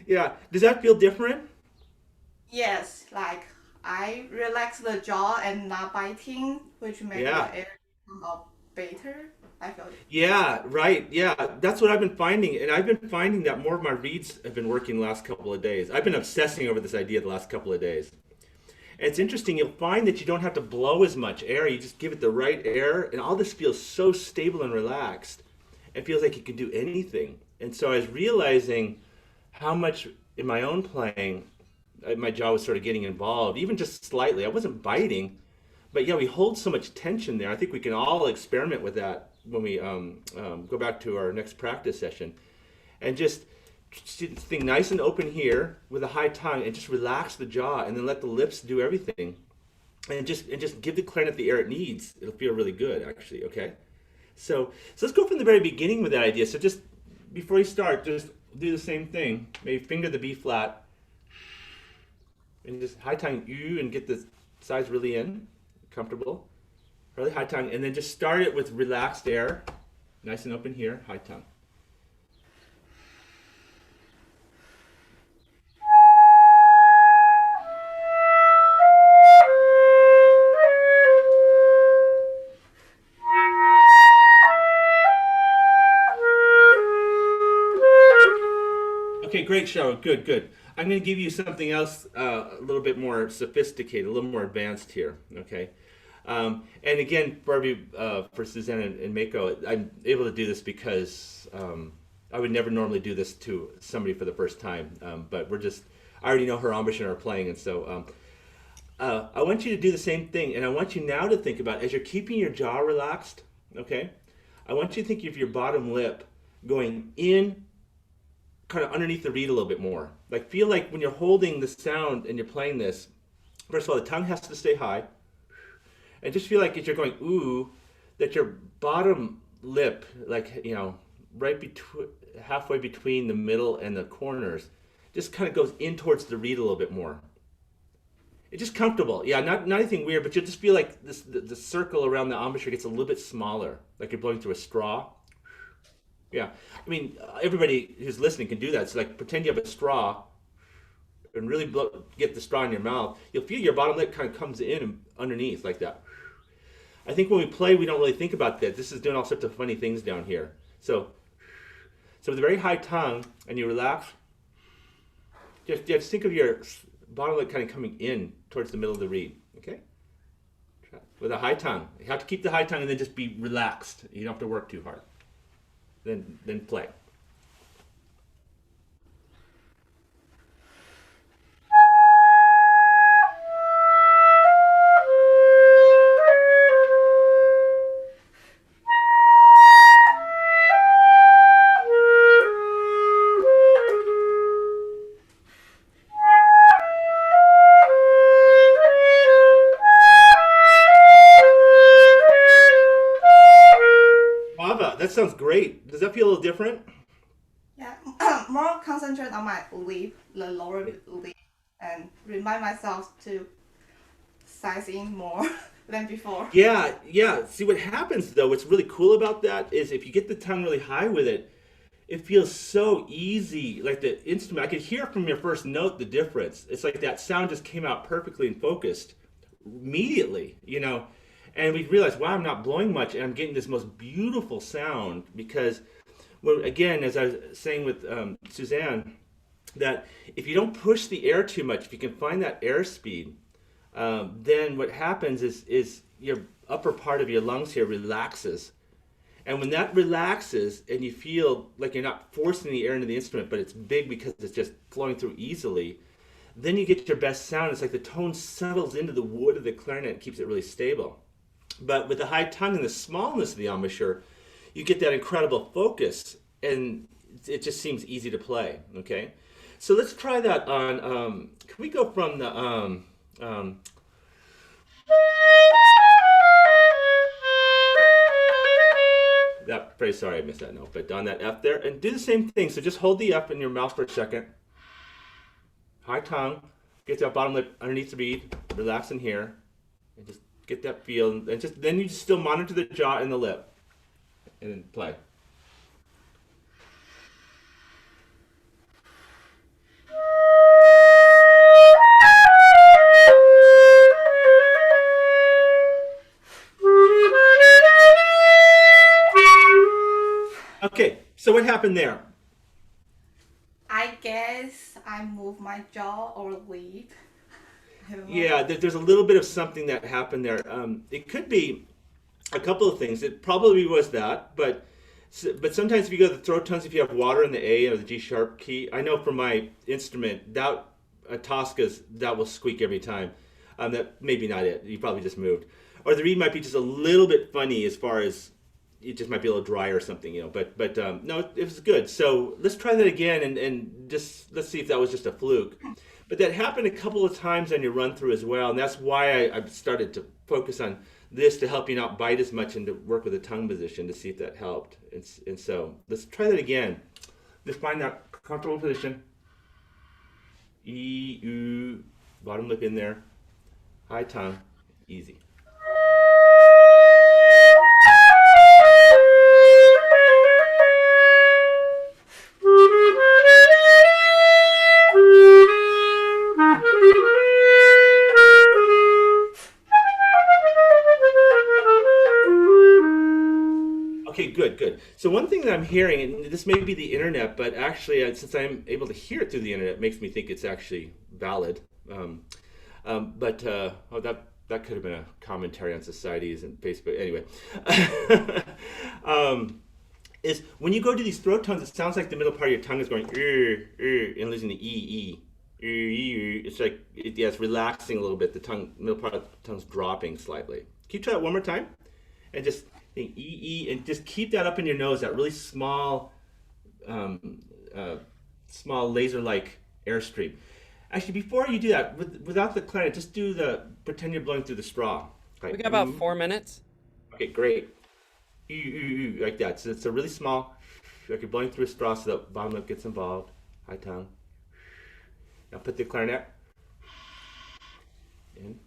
Yeah, does that feel different? Yes, like I relax the jaw and not biting, which makes Yeah. the air come out better. I feel it. Yeah, right. Yeah, that's what I've been finding. And I've been finding that more of my reads have been working the last couple of days. I've been obsessing over this idea the last couple of days. And it's interesting, you'll find that you don't have to blow as much air. You just give it the right air, and all this feels so stable and relaxed. It feels like you can do anything. And so I was realizing how much in my own playing, my jaw was sort of getting involved, even just slightly. I wasn't biting, but yeah, we hold so much tension there. I think we can all experiment with that when we go back to our next practice session, and just think nice and open here with a high tongue, and just relax the jaw, and then let the lips do everything, and just give the clarinet the air it needs. It'll feel really good, actually. Okay, so let's go from the very beginning with that idea. So just before you start, just do the same thing. Maybe finger the B flat, and just high tongue U, and get the sides really in, comfortable. Really high tongue, and then just start it with relaxed air, nice and open here, high tongue. Okay, great show. Good, good. I'm going to give you something else a little bit more sophisticated, a little more advanced here. Okay. And again, for Suzanne and Mako, I'm able to do this because I would never normally do this to somebody for the first time. But I already know her embouchure and her playing, and so I want you to do the same thing. And I want you now to think about, as you're keeping your jaw relaxed, okay, I want you to think of your bottom lip going in, kind of underneath the reed a little bit more. Like, feel like when you're holding the sound and you're playing this, first of all, the tongue has to stay high. And just feel like as you're going ooh, that your bottom lip, like, right between, halfway between the middle and the corners, just kind of goes in towards the reed a little bit more. It's just comfortable. Yeah, not anything weird, but you'll just feel like the circle around the embouchure gets a little bit smaller, like you're blowing through a straw. Yeah. I mean, everybody who's listening can do that. So like pretend you have a straw and really get the straw in your mouth. You'll feel your bottom lip kind of comes in and underneath like that. I think when we play, we don't really think about that. This is doing all sorts of funny things down here. So with a very high tongue, and you relax, just think of your bottom lip kind of coming in towards the middle of the reed. Okay? With a high tongue. You have to keep the high tongue and then just be relaxed. You don't have to work too hard. Then play. Mava, that sounds great. Does that feel a little different? Yeah, more concentrate on my lip, the lower lip, and remind myself to size in more than before. Yeah, yeah. See what happens though, what's really cool about that is if you get the tongue really high with it, it feels so easy. Like the instrument, I could hear from your first note the difference. It's like that sound just came out perfectly and focused immediately, you know. And we realized, wow, I'm not blowing much, and I'm getting this most beautiful sound because, well, again, as I was saying with Suzanne, that if you don't push the air too much, if you can find that air speed, then what happens is your upper part of your lungs here relaxes. And when that relaxes and you feel like you're not forcing the air into the instrument, but it's big because it's just flowing through easily, then you get your best sound. It's like the tone settles into the wood of the clarinet and keeps it really stable. But with the high tongue and the smallness of the embouchure, you get that incredible focus, and it just seems easy to play. Okay, so let's try that on. Can we go from the that phrase? Sorry, I missed that note. But on that F there, and do the same thing. So just hold the F in your mouth for a second. High tongue, get that bottom lip underneath the reed. Relax in here, and just get that feel, and just then you just still monitor the jaw and the lip, and then play. Okay, so what happened there? I guess I move my jaw or lip. I don't know. Yeah, there's a little bit of something that happened there. It could be a couple of things. It probably was that, but sometimes if you go to the throat tones, if you have water in the A or the G sharp key, I know from my instrument that Tosca's that will squeak every time. That maybe not it. You probably just moved, or the reed might be just a little bit funny as far as it just might be a little dry or something, you know. But no, it was good. So let's try that again and just let's see if that was just a fluke. But that happened a couple of times on your run through as well, and that's why I started to focus on this to help you not bite as much and to work with the tongue position to see if that helped. And so let's try that again. Just find that comfortable position. E, U, bottom lip in there, high tongue, easy. Okay, good. So one thing that I'm hearing, and this may be the internet, but actually, since I'm able to hear it through the internet, it makes me think it's actually valid. Oh, that could have been a commentary on societies and Facebook. Anyway, is when you go to these throat tones, it sounds like the middle part of your tongue is going and losing the e. It's like it's relaxing a little bit. The middle part of the tongue's dropping slightly. Can you try that one more time? And just think E, and just keep that up in your nose, that really small, small laser-like airstream. Actually, before you do that, without the clarinet, just pretend you're blowing through the straw. Like, We got about 4 minutes. Okay, great. Like that. So it's a really small, like you're blowing through a straw so the bottom lip gets involved. High tongue. Now put the clarinet in.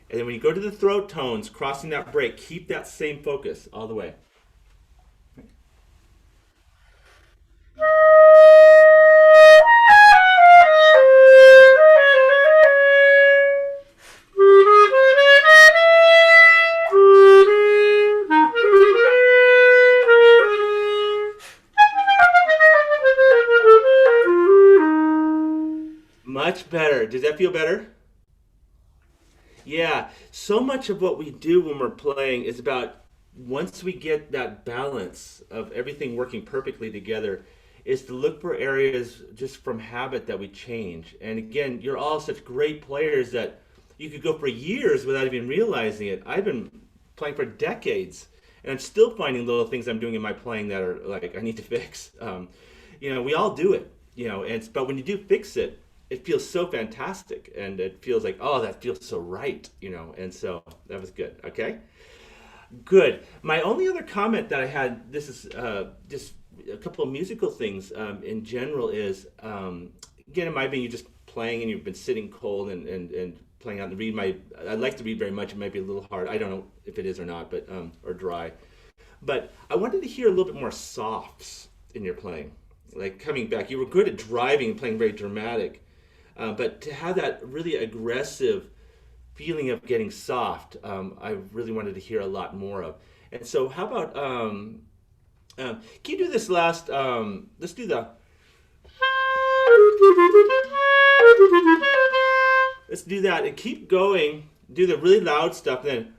And then when you go to the throat tones, crossing that break, keep that same focus all the way. Much better. Does that feel better? Yeah. So much of what we do when we're playing is about once we get that balance of everything working perfectly together, is to look for areas just from habit that we change. And again, you're all such great players that you could go for years without even realizing it. I've been playing for decades, and I'm still finding little things I'm doing in my playing that are like I need to fix. We all do it, but when you do fix it, it feels so fantastic, and it feels like, oh, that feels so right, and so that was good. Okay. Good. My only other comment that I had, this is just a couple of musical things in general, is, again, it might be you just playing and you've been sitting cold and playing out and I'd like to read very much. It might be a little hard. I don't know if it is or not, but or dry. But I wanted to hear a little bit more softs in your playing. Like coming back, you were good at driving and playing very dramatic, but to have that really aggressive feeling of getting soft, I really wanted to hear a lot more of. And so, how about can you do this last? Let's do the. Let's do that and keep going. Do the really loud stuff, then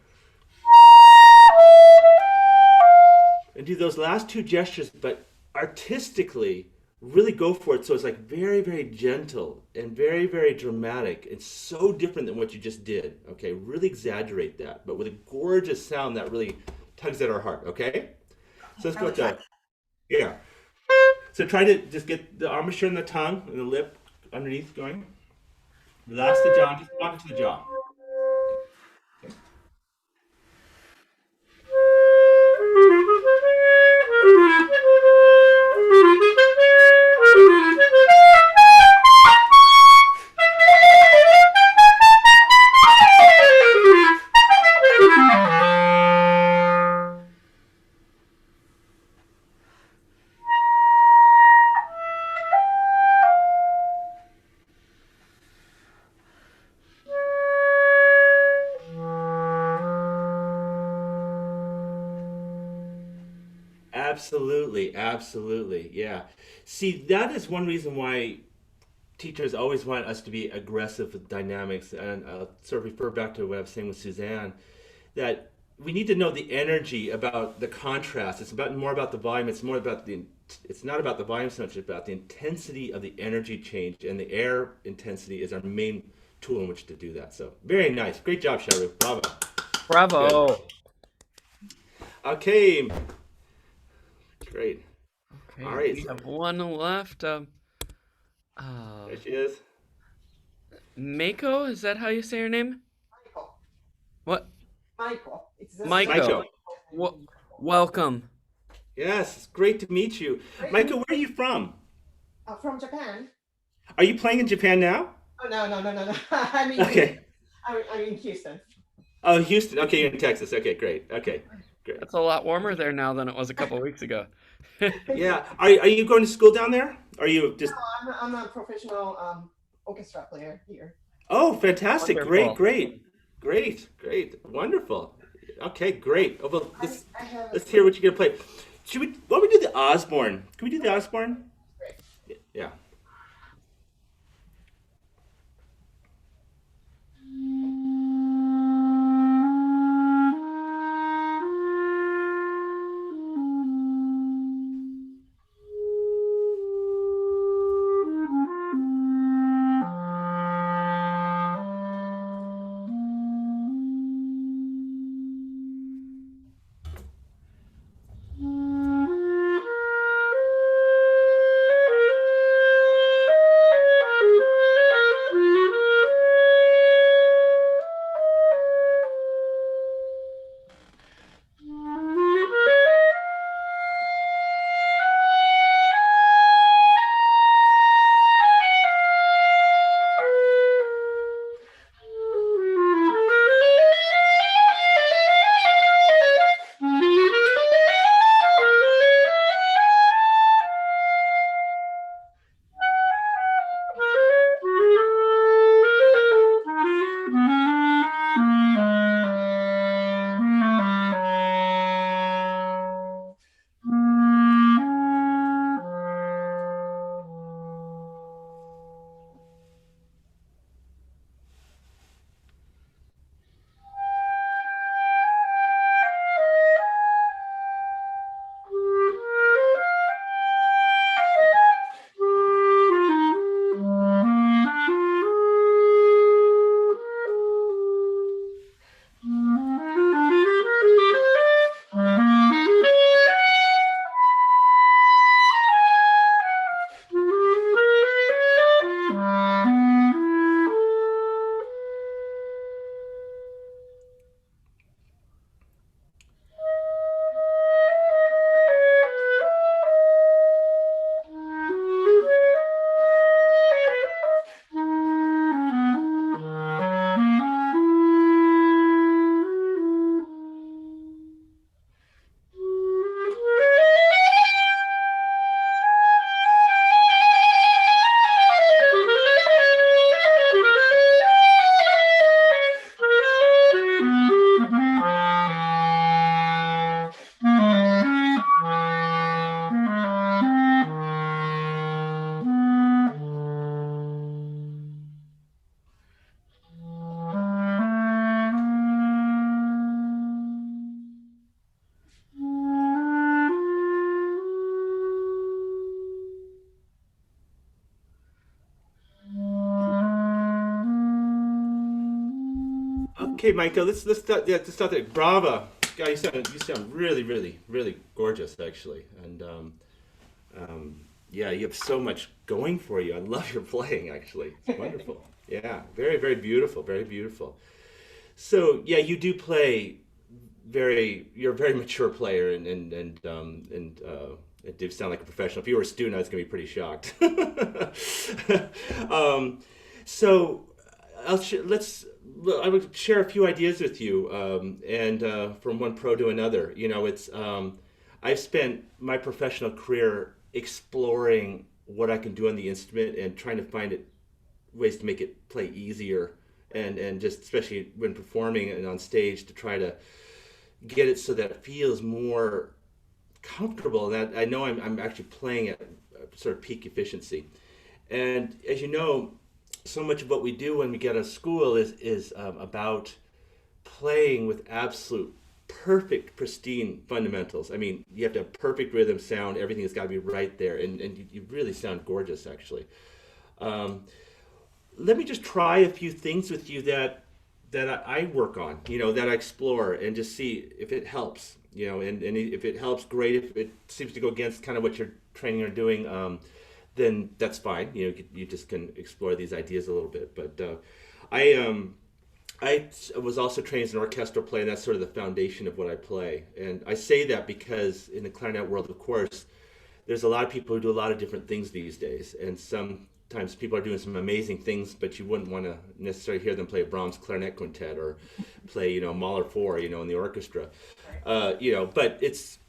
and do those last two gestures, but artistically. Really go for it. So it's like very, very gentle and very, very dramatic. It's so different than what you just did. Okay, really exaggerate that, but with a gorgeous sound that really tugs at our heart. Okay, so let's go with that. Yeah. So try to just get the embouchure and the tongue and the lip underneath going. Relax the jaw. Just walk into the jaw. Okay. Absolutely, absolutely, yeah. See, that is one reason why teachers always want us to be aggressive with dynamics, and I'll sort of refer back to what I was saying with Suzanne, that we need to know the energy about the contrast. It's more about the volume. It's not about the volume so much, it's about the intensity of the energy change, and the air intensity is our main tool in which to do that. So very nice, great job, Sharu. Bravo. Bravo. Good. Okay. Great. Okay, All right. we have one left. There she is. Mako, is that how you say your name? Michael. What? Michael. It's the Michael. Welcome. Yes, it's great to meet you. Michael, where are you from? From Japan. Are you playing in Japan now? Oh no. I mean, Okay. I'm in Houston. Oh, Houston. Okay, you're in Texas. Okay, great. Okay, great. It's a lot warmer there now than it was a couple weeks ago. Yeah. Are you going to school down there? Are you just? No, I'm a professional orchestra player here. Oh, fantastic! Wonderful. Great, wonderful. Okay, great. Oh, well, I let's hear what you're gonna play. Why don't we do the Osborne? Can we do the Osborne? Great. Yeah. Okay, Michael, let's start. Yeah, let's start there. Bravo, guy, you sound really, really, really gorgeous, actually, and yeah, you have so much going for you. I love your playing, actually. It's wonderful. Yeah, very, very beautiful, very beautiful. So yeah, you do play you're a very mature player, and it did sound like a professional. If you were a student, I was gonna be pretty shocked. um, so I would share a few ideas with you, and from one pro to another. You know, it's I've spent my professional career exploring what I can do on the instrument and trying to find ways to make it play easier, and just especially when performing and on stage to try to get it so that it feels more comfortable. That I know I'm actually playing at sort of peak efficiency. And as you know, so much of what we do when we get out of school is about playing with absolute perfect, pristine fundamentals. I mean, you have to have perfect rhythm, sound, everything has got to be right there, and you really sound gorgeous, actually. Um, Let me just try a few things with you that I work on, you know, that I explore and just see if it helps, you know, and if it helps, great. If it seems to go against kind of what you're training or doing, then that's fine. You know, you just can explore these ideas a little bit. But I was also trained as an orchestral player, and that's sort of the foundation of what I play. And I say that because in the clarinet world, of course, there's a lot of people who do a lot of different things these days, and sometimes people are doing some amazing things, but you wouldn't want to necessarily hear them play a Brahms clarinet quintet or play, you know, Mahler 4, you know, in the orchestra. You know, but it's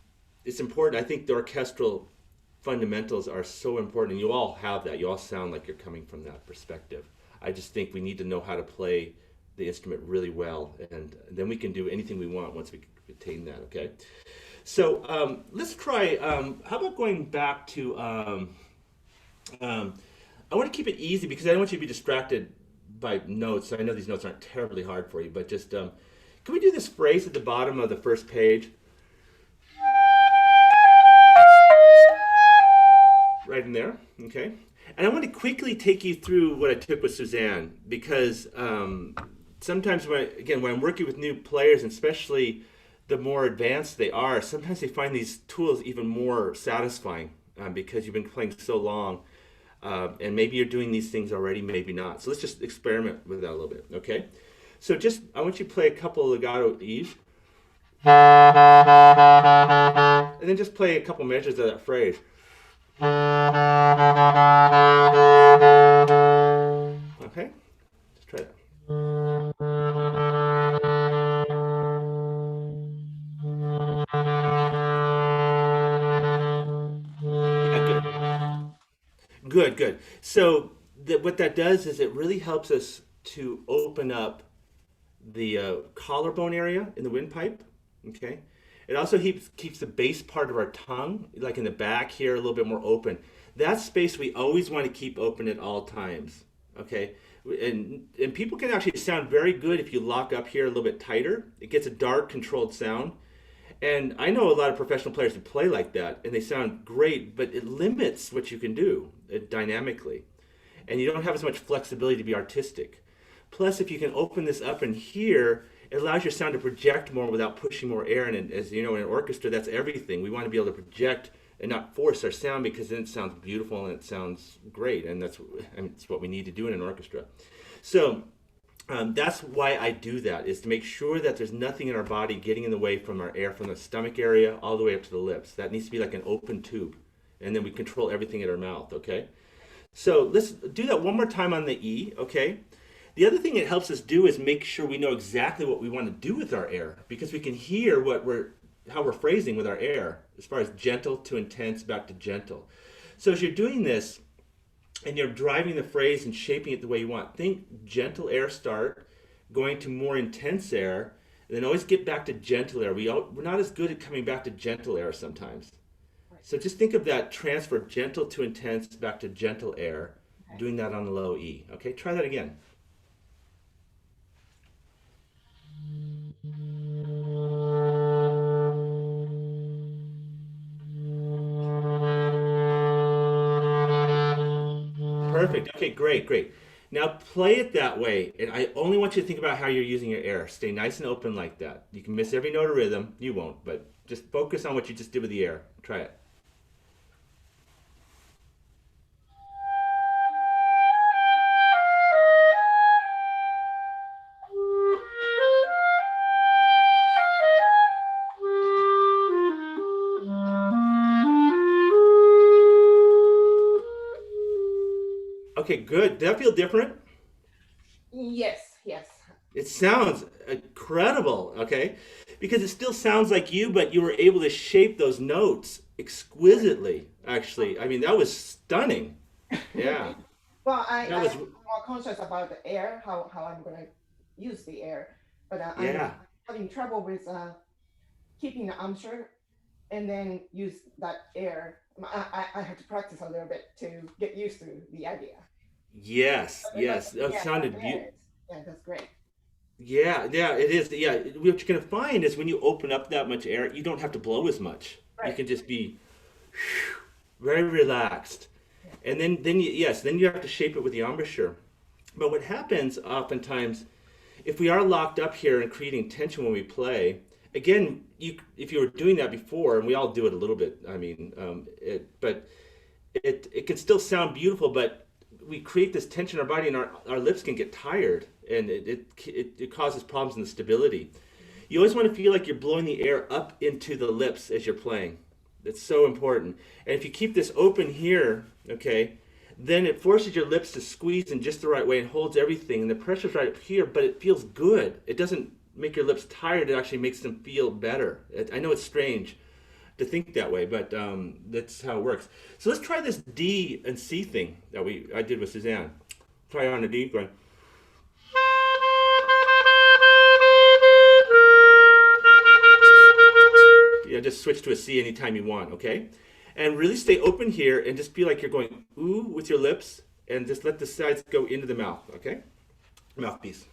important. I think the orchestral fundamentals are so important, and you all have that. You all sound like you're coming from that perspective. I just think we need to know how to play the instrument really well, and then we can do anything we want once we attain that. Okay, so let's try. How about going back to? I want to keep it easy because I don't want you to be distracted by notes. I know these notes aren't terribly hard for you, but just can we do this phrase at the bottom of the first page? Right in there, okay. And I want to quickly take you through what I took with Suzanne, because sometimes when I'm working with new players, and especially the more advanced they are, sometimes they find these tools even more satisfying because you've been playing so long, and maybe you're doing these things already, maybe not. So let's just experiment with that a little bit, okay? So I want you to play a couple of legato E's, and then just play a couple measures of that phrase. Okay, let's try that. Yeah, good, good. So what that does is it really helps us to open up the collarbone area in the windpipe. Okay, it also keeps the bass part of our tongue, like in the back here, a little bit more open. That space we always want to keep open at all times. Okay, and people can actually sound very good if you lock up here a little bit tighter. It gets a dark, controlled sound. And I know a lot of professional players who play like that, and they sound great, but it limits what you can do dynamically. And you don't have as much flexibility to be artistic. Plus, if you can open this up in here, it allows your sound to project more without pushing more air. And as you know, in an orchestra, that's everything. We want to be able to project and not force our sound, because then it sounds beautiful and it sounds great. And that's what we need to do in an orchestra. So that's why I do that, is to make sure that there's nothing in our body getting in the way from our air from the stomach area all the way up to the lips. That needs to be like an open tube. And then we control everything in our mouth, okay? So let's do that one more time on the E, okay? The other thing it helps us do is make sure we know exactly what we want to do with our air, because we can hear how we're phrasing with our air, as far as gentle to intense, back to gentle. So as you're doing this, and you're driving the phrase and shaping it the way you want, think gentle air start, going to more intense air, and then always get back to gentle air. We're not as good at coming back to gentle air sometimes. So just think of that transfer, gentle to intense, back to gentle air, doing that on the low E. Okay, try that again. Perfect. Okay, great, great. Now play it that way, and I only want you to think about how you're using your air. Stay nice and open like that. You can miss every note of rhythm. You won't, but just focus on what you just did with the air. Try it. Okay, good. Did that feel different? Yes, yes. It sounds incredible, okay? Because it still sounds like you, but you were able to shape those notes exquisitely, actually. I mean, that was stunning. Yeah. Well, That was, I'm more conscious about the air, how I'm going to use the air. But I'm yeah. having trouble with keeping the armature and then use that air. I have to practice a little bit to get used to the idea. Yes, But yes. That yeah, sounded there beautiful. it is. Yeah, that's great. Yeah, yeah, it is. Yeah, what you're going to find is when you open up that much air, you don't have to blow as much. You Right. can just be very relaxed. Yeah. And then yes, then you have to shape it with the embouchure. But what happens oftentimes, if we are locked up here and creating tension when we play, again, if you were doing that before, and we all do it a little bit, I mean, but it can still sound beautiful, but we create this tension in our body, and our lips can get tired, and it causes problems in the stability. You always want to feel like you're blowing the air up into the lips as you're playing. That's so important. And if you keep this open here, okay, then it forces your lips to squeeze in just the right way and holds everything. And the pressure's right up here, but it feels good. It doesn't make your lips tired. It actually makes them feel better. I know it's strange to think that way, but that's how it works. So let's try this D and C thing that I did with Suzanne. Try on a D, going. Yeah, just switch to a C anytime you want, okay? And really stay open here and just feel like you're going ooh with your lips and just let the sides go into the mouth, okay? Mouthpiece.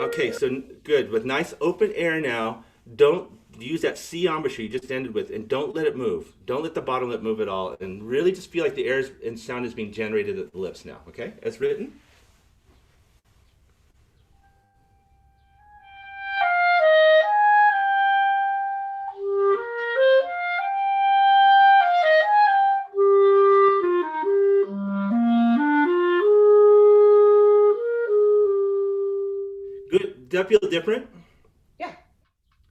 Okay, so good. With nice open air now, don't use that C embouchure you just ended with, and don't let it move. Don't let the bottom lip move at all, and really just feel like the air and sound is being generated at the lips now, okay? As written. Good. Does that feel different? Yeah.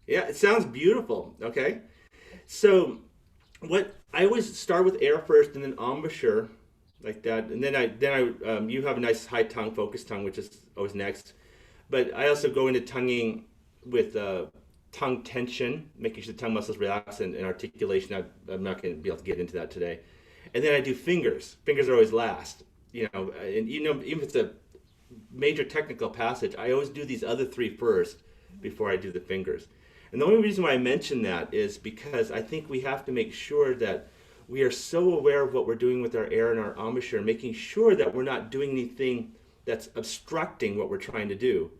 Yeah, it sounds beautiful, okay? So what I always start with air first and then embouchure like that, and then you have a nice high tongue, focused tongue, which is always next. But I also go into tonguing with tongue tension, making sure the tongue muscles relax, and articulation. I'm not going to be able to get into that today. And then I do fingers. Fingers are always last, and even if it's a major technical passage, I always do these other three first before I do the fingers. And the only reason why I mention that is because I think we have to make sure that we are so aware of what we're doing with our air and our embouchure, making sure that we're not doing anything that's obstructing what we're trying to do.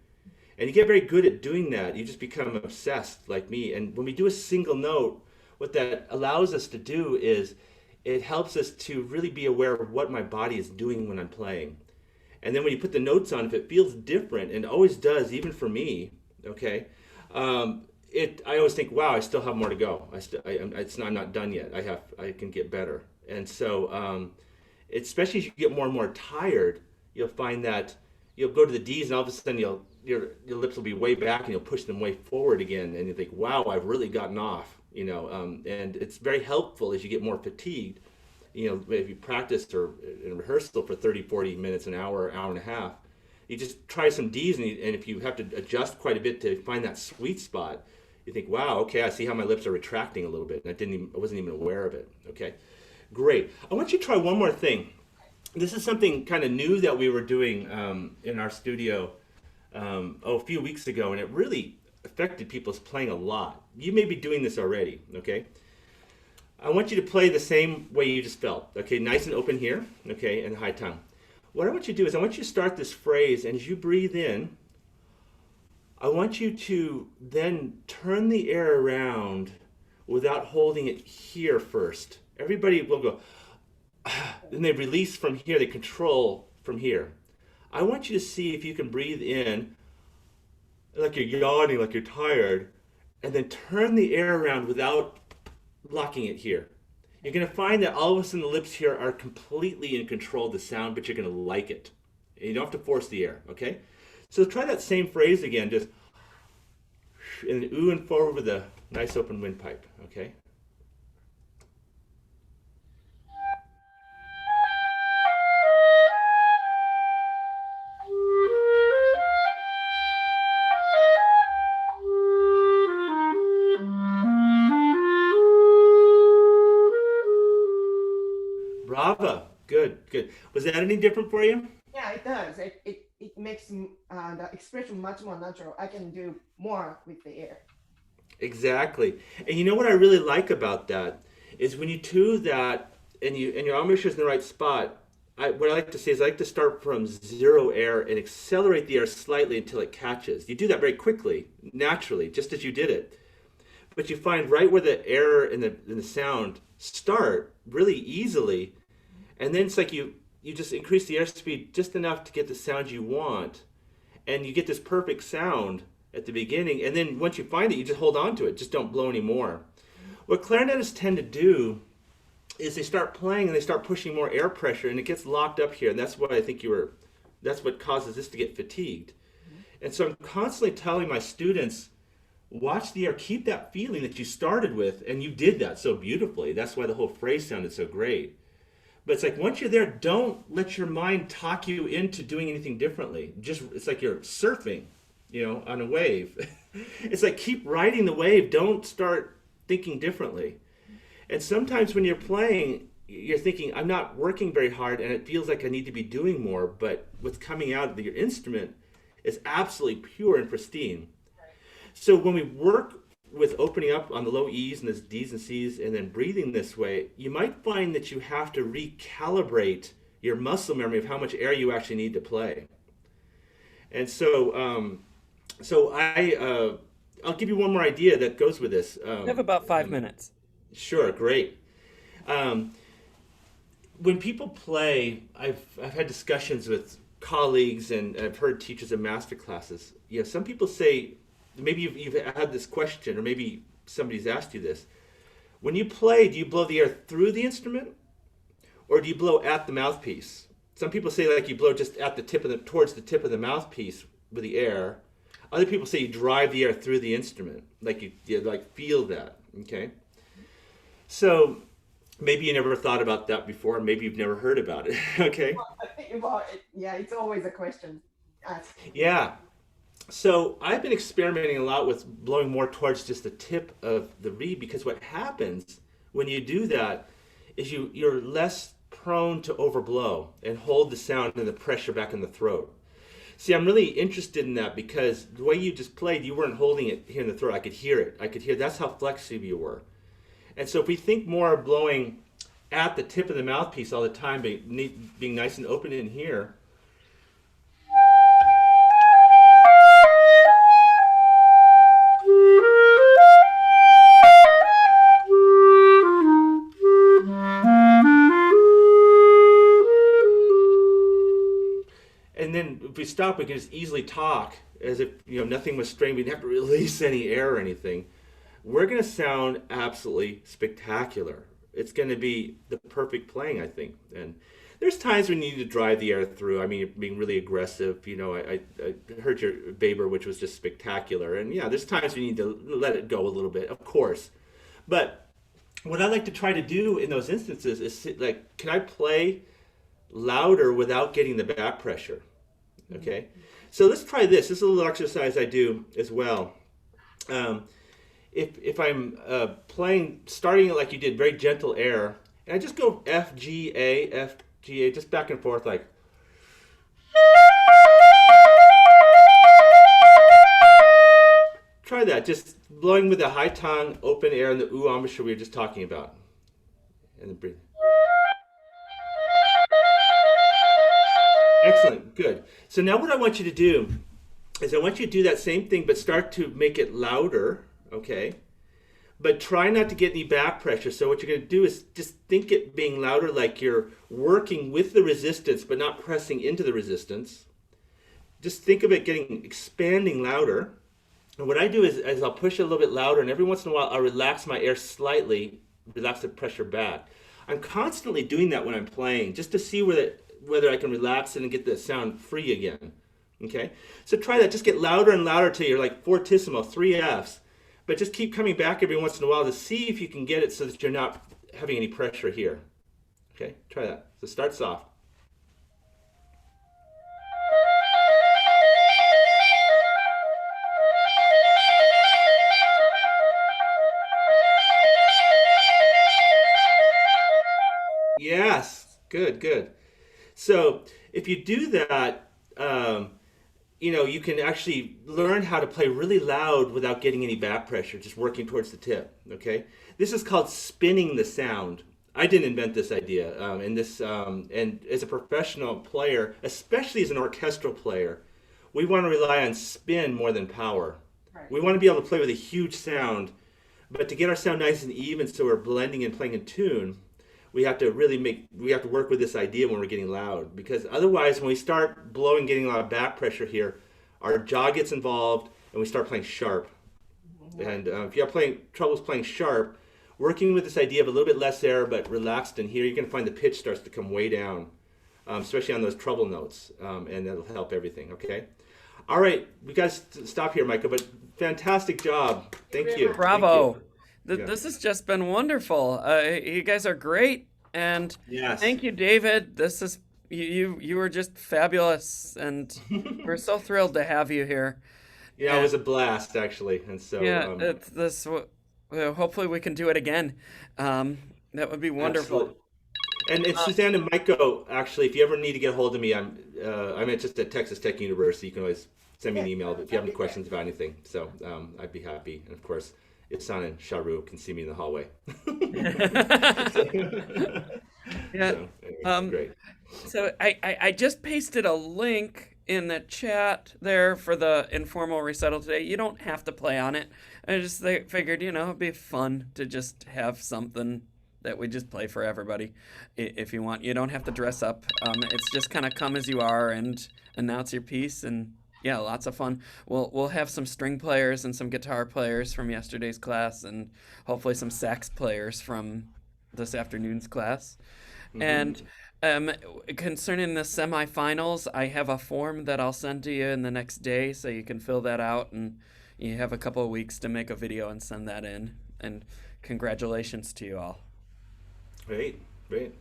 And you get very good at doing that. You just become obsessed like me. And when we do a single note, what that allows us to do is it helps us to really be aware of what my body is doing when I'm playing. And then when you put the notes on, if it feels different, and it always does, even for me, okay, I always think, wow, I still have more to go. I'm not done yet. I can get better. And so, especially as you get more and more tired, you'll find that you'll go to the D's, and all of a sudden your lips will be way back, and you'll push them way forward again, and you think, wow, I've really gotten off. And it's very helpful as you get more fatigued. If you practice or in rehearsal for 30, 40 minutes, an hour, hour and a half, you just try some D's, and if you have to adjust quite a bit to find that sweet spot, you think, wow, okay, I see how my lips are retracting a little bit, and I wasn't even aware of it. Okay, great. I want you to try one more thing. This is something kind of new that we were doing in our studio a few weeks ago, and it really affected people's playing a lot. You may be doing this already, okay? I want you to play the same way you just felt, okay? Nice and open here, okay, and high tongue. What I want you to do is I want you to start this phrase, and as you breathe in, I want you to then turn the air around without holding it here first. Everybody will go, then they release from here, they control from here. I want you to see if you can breathe in like you're yawning, like you're tired, and then turn the air around without locking it here. You're going to find that all of a sudden the lips here are completely in control of the sound, but you're going to like it. You don't have to force the air, okay? So try that same phrase again, just and ooh and forward with a nice open windpipe, okay? Bravo. Good, good. Was that any different for you? Yeah, it does. It makes the expression much more natural. I can do more with the air. Exactly. And you know what I really like about that is when you do that and your embouchure is in the right spot, what I like to say is I like to start from zero air and accelerate the air slightly until it catches. You do that very quickly, naturally, just as you did it. But you find right where the air and the sound start really easily, and then it's like you just increase the airspeed just enough to get the sound you want, and you get this perfect sound at the beginning, and then once you find it, you just hold on to it. Just don't blow anymore. What clarinetists tend to do is they start playing and they start pushing more air pressure, and it gets locked up here, and that's what I think that's what causes this to get fatigued. And so I'm constantly telling my students, watch the air, keep that feeling that you started with, and you did that so beautifully. That's why the whole phrase sounded so great. But it's like once you're there, don't let your mind talk you into doing anything differently. It's like you're surfing, on a wave. It's like keep riding the wave. Don't start thinking differently. And sometimes when you're playing, you're thinking, I'm not working very hard and it feels like I need to be doing more, but what's coming out of your instrument is absolutely pure and pristine. So when we work with opening up on the low E's and the D's and C's and then breathing this way, you might find that you have to recalibrate your muscle memory of how much air you actually need to play. And so I'll give you one more idea that goes with this. We have about 5 minutes. Sure, great. When people play, I've had discussions with colleagues and I've heard teachers in master classes. Some people say, maybe you've had this question, or maybe somebody's asked you this. When you play, do you blow the air through the instrument, or do you blow at the mouthpiece? Some people say like you blow just at towards the tip of the mouthpiece with the air. Other people say you drive the air through the instrument, like you like feel that. Okay. So maybe you never thought about that before, maybe you've never heard about it. Okay. Well, yeah, it's always a question. Yeah. So I've been experimenting a lot with blowing more towards just the tip of the reed, because what happens when you do that is you're less prone to overblow and hold the sound and the pressure back in the throat. See, I'm really interested in that because the way you just played, you weren't holding it here in the throat. I could hear it. That's how flexible you were. And so if we think more of blowing at the tip of the mouthpiece all the time, being nice and open in here, and then if we stop, we can just easily talk as if nothing was strained. We didn't have to release any air or anything. We're going to sound absolutely spectacular. It's going to be the perfect playing, I think. And there's times when you need to drive the air through. I mean, you're being really aggressive. I heard your Weber, which was just spectacular. And yeah, there's times when you need to let it go a little bit, of course. But what I like to try to do in those instances is like, can I play louder without getting the back pressure? Okay. So let's try this. This is a little exercise I do as well. If I'm playing, starting it like you did, very gentle air, and I just go F, G, A, F, G, A, just back and forth like. Try that, just blowing with the high tongue, open air, and the ooh embouchure we were just talking about. And then breathe. Excellent, good. So now what I want you to do is I want you to do that same thing, but start to make it louder, okay? But try not to get any back pressure. So what you're going to do is just think it being louder, like you're working with the resistance, but not pressing into the resistance. Just think of it expanding louder. And what I do is I'll push it a little bit louder, and every once in a while I'll relax my air slightly, relax the pressure back. I'm constantly doing that when I'm playing, just to see whether I can relax it and get the sound free again. Okay, so try that. Just get louder and louder till you're like fortissimo, 3Fs. But just keep coming back every once in a while to see if you can get it so that you're not having any pressure here. Okay, try that. So start soft. Yes, good, good. So if you do that, you can actually learn how to play really loud without getting any back pressure, just working towards the tip. Okay, this is called spinning the sound. I didn't invent this idea, and as a professional player, especially as an orchestral player, we want to rely on spin more than power. Right. We want to be able to play with a huge sound, but to get our sound nice and even, so we're blending and playing in tune, we have to work with this idea when we're getting loud, because otherwise when we start blowing, getting a lot of back pressure here, our jaw gets involved and we start playing sharp. And if you have troubles playing sharp, working with this idea of a little bit less air but relaxed in here, you're going to find the pitch starts to come way down, especially on those treble notes, and that'll help everything. Okay, all right, we got to stop here, Micah, but fantastic job. Thank you. Bravo. Thank you. This has just been wonderful. You guys are great, and Yes. thank you, David. This is you were just fabulous, and we're so thrilled to have you here. Yeah, it was a blast actually, and so Yeah, hopefully we can do it again. That would be wonderful. Absolutely. And Suzanne and Maiko, actually, if you ever need to get a hold of me, I'm just at Texas Tech University. You can always send me an email if you have any questions about anything. So I'd be happy. And of course, Ihsan and Sharu can see me in the hallway. Yeah. So, anyway, great. So I just pasted a link in the chat there for the informal recital today. You don't have to play on it. I just figured, it'd be fun to just have something that we just play for everybody. If you want, you don't have to dress up. It's just kind of come as you are and announce your piece, and yeah, lots of fun. We'll have some string players and some guitar players from yesterday's class, and hopefully some sax players from this afternoon's class. And concerning the semifinals, I have a form that I'll send to you in the next day, so you can fill that out, and you have a couple of weeks to make a video and send that in. And congratulations to you all. Great.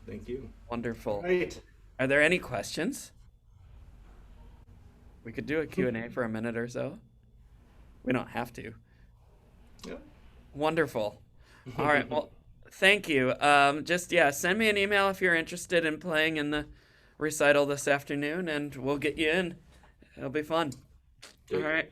Thank you. Wonderful. Right. Are there any questions? We could do a Q&A for a minute or so. We don't have to. Yep. Wonderful. All right. Well, thank you. Send me an email if you're interested in playing in the recital this afternoon, and we'll get you in. It'll be fun. Great. All right.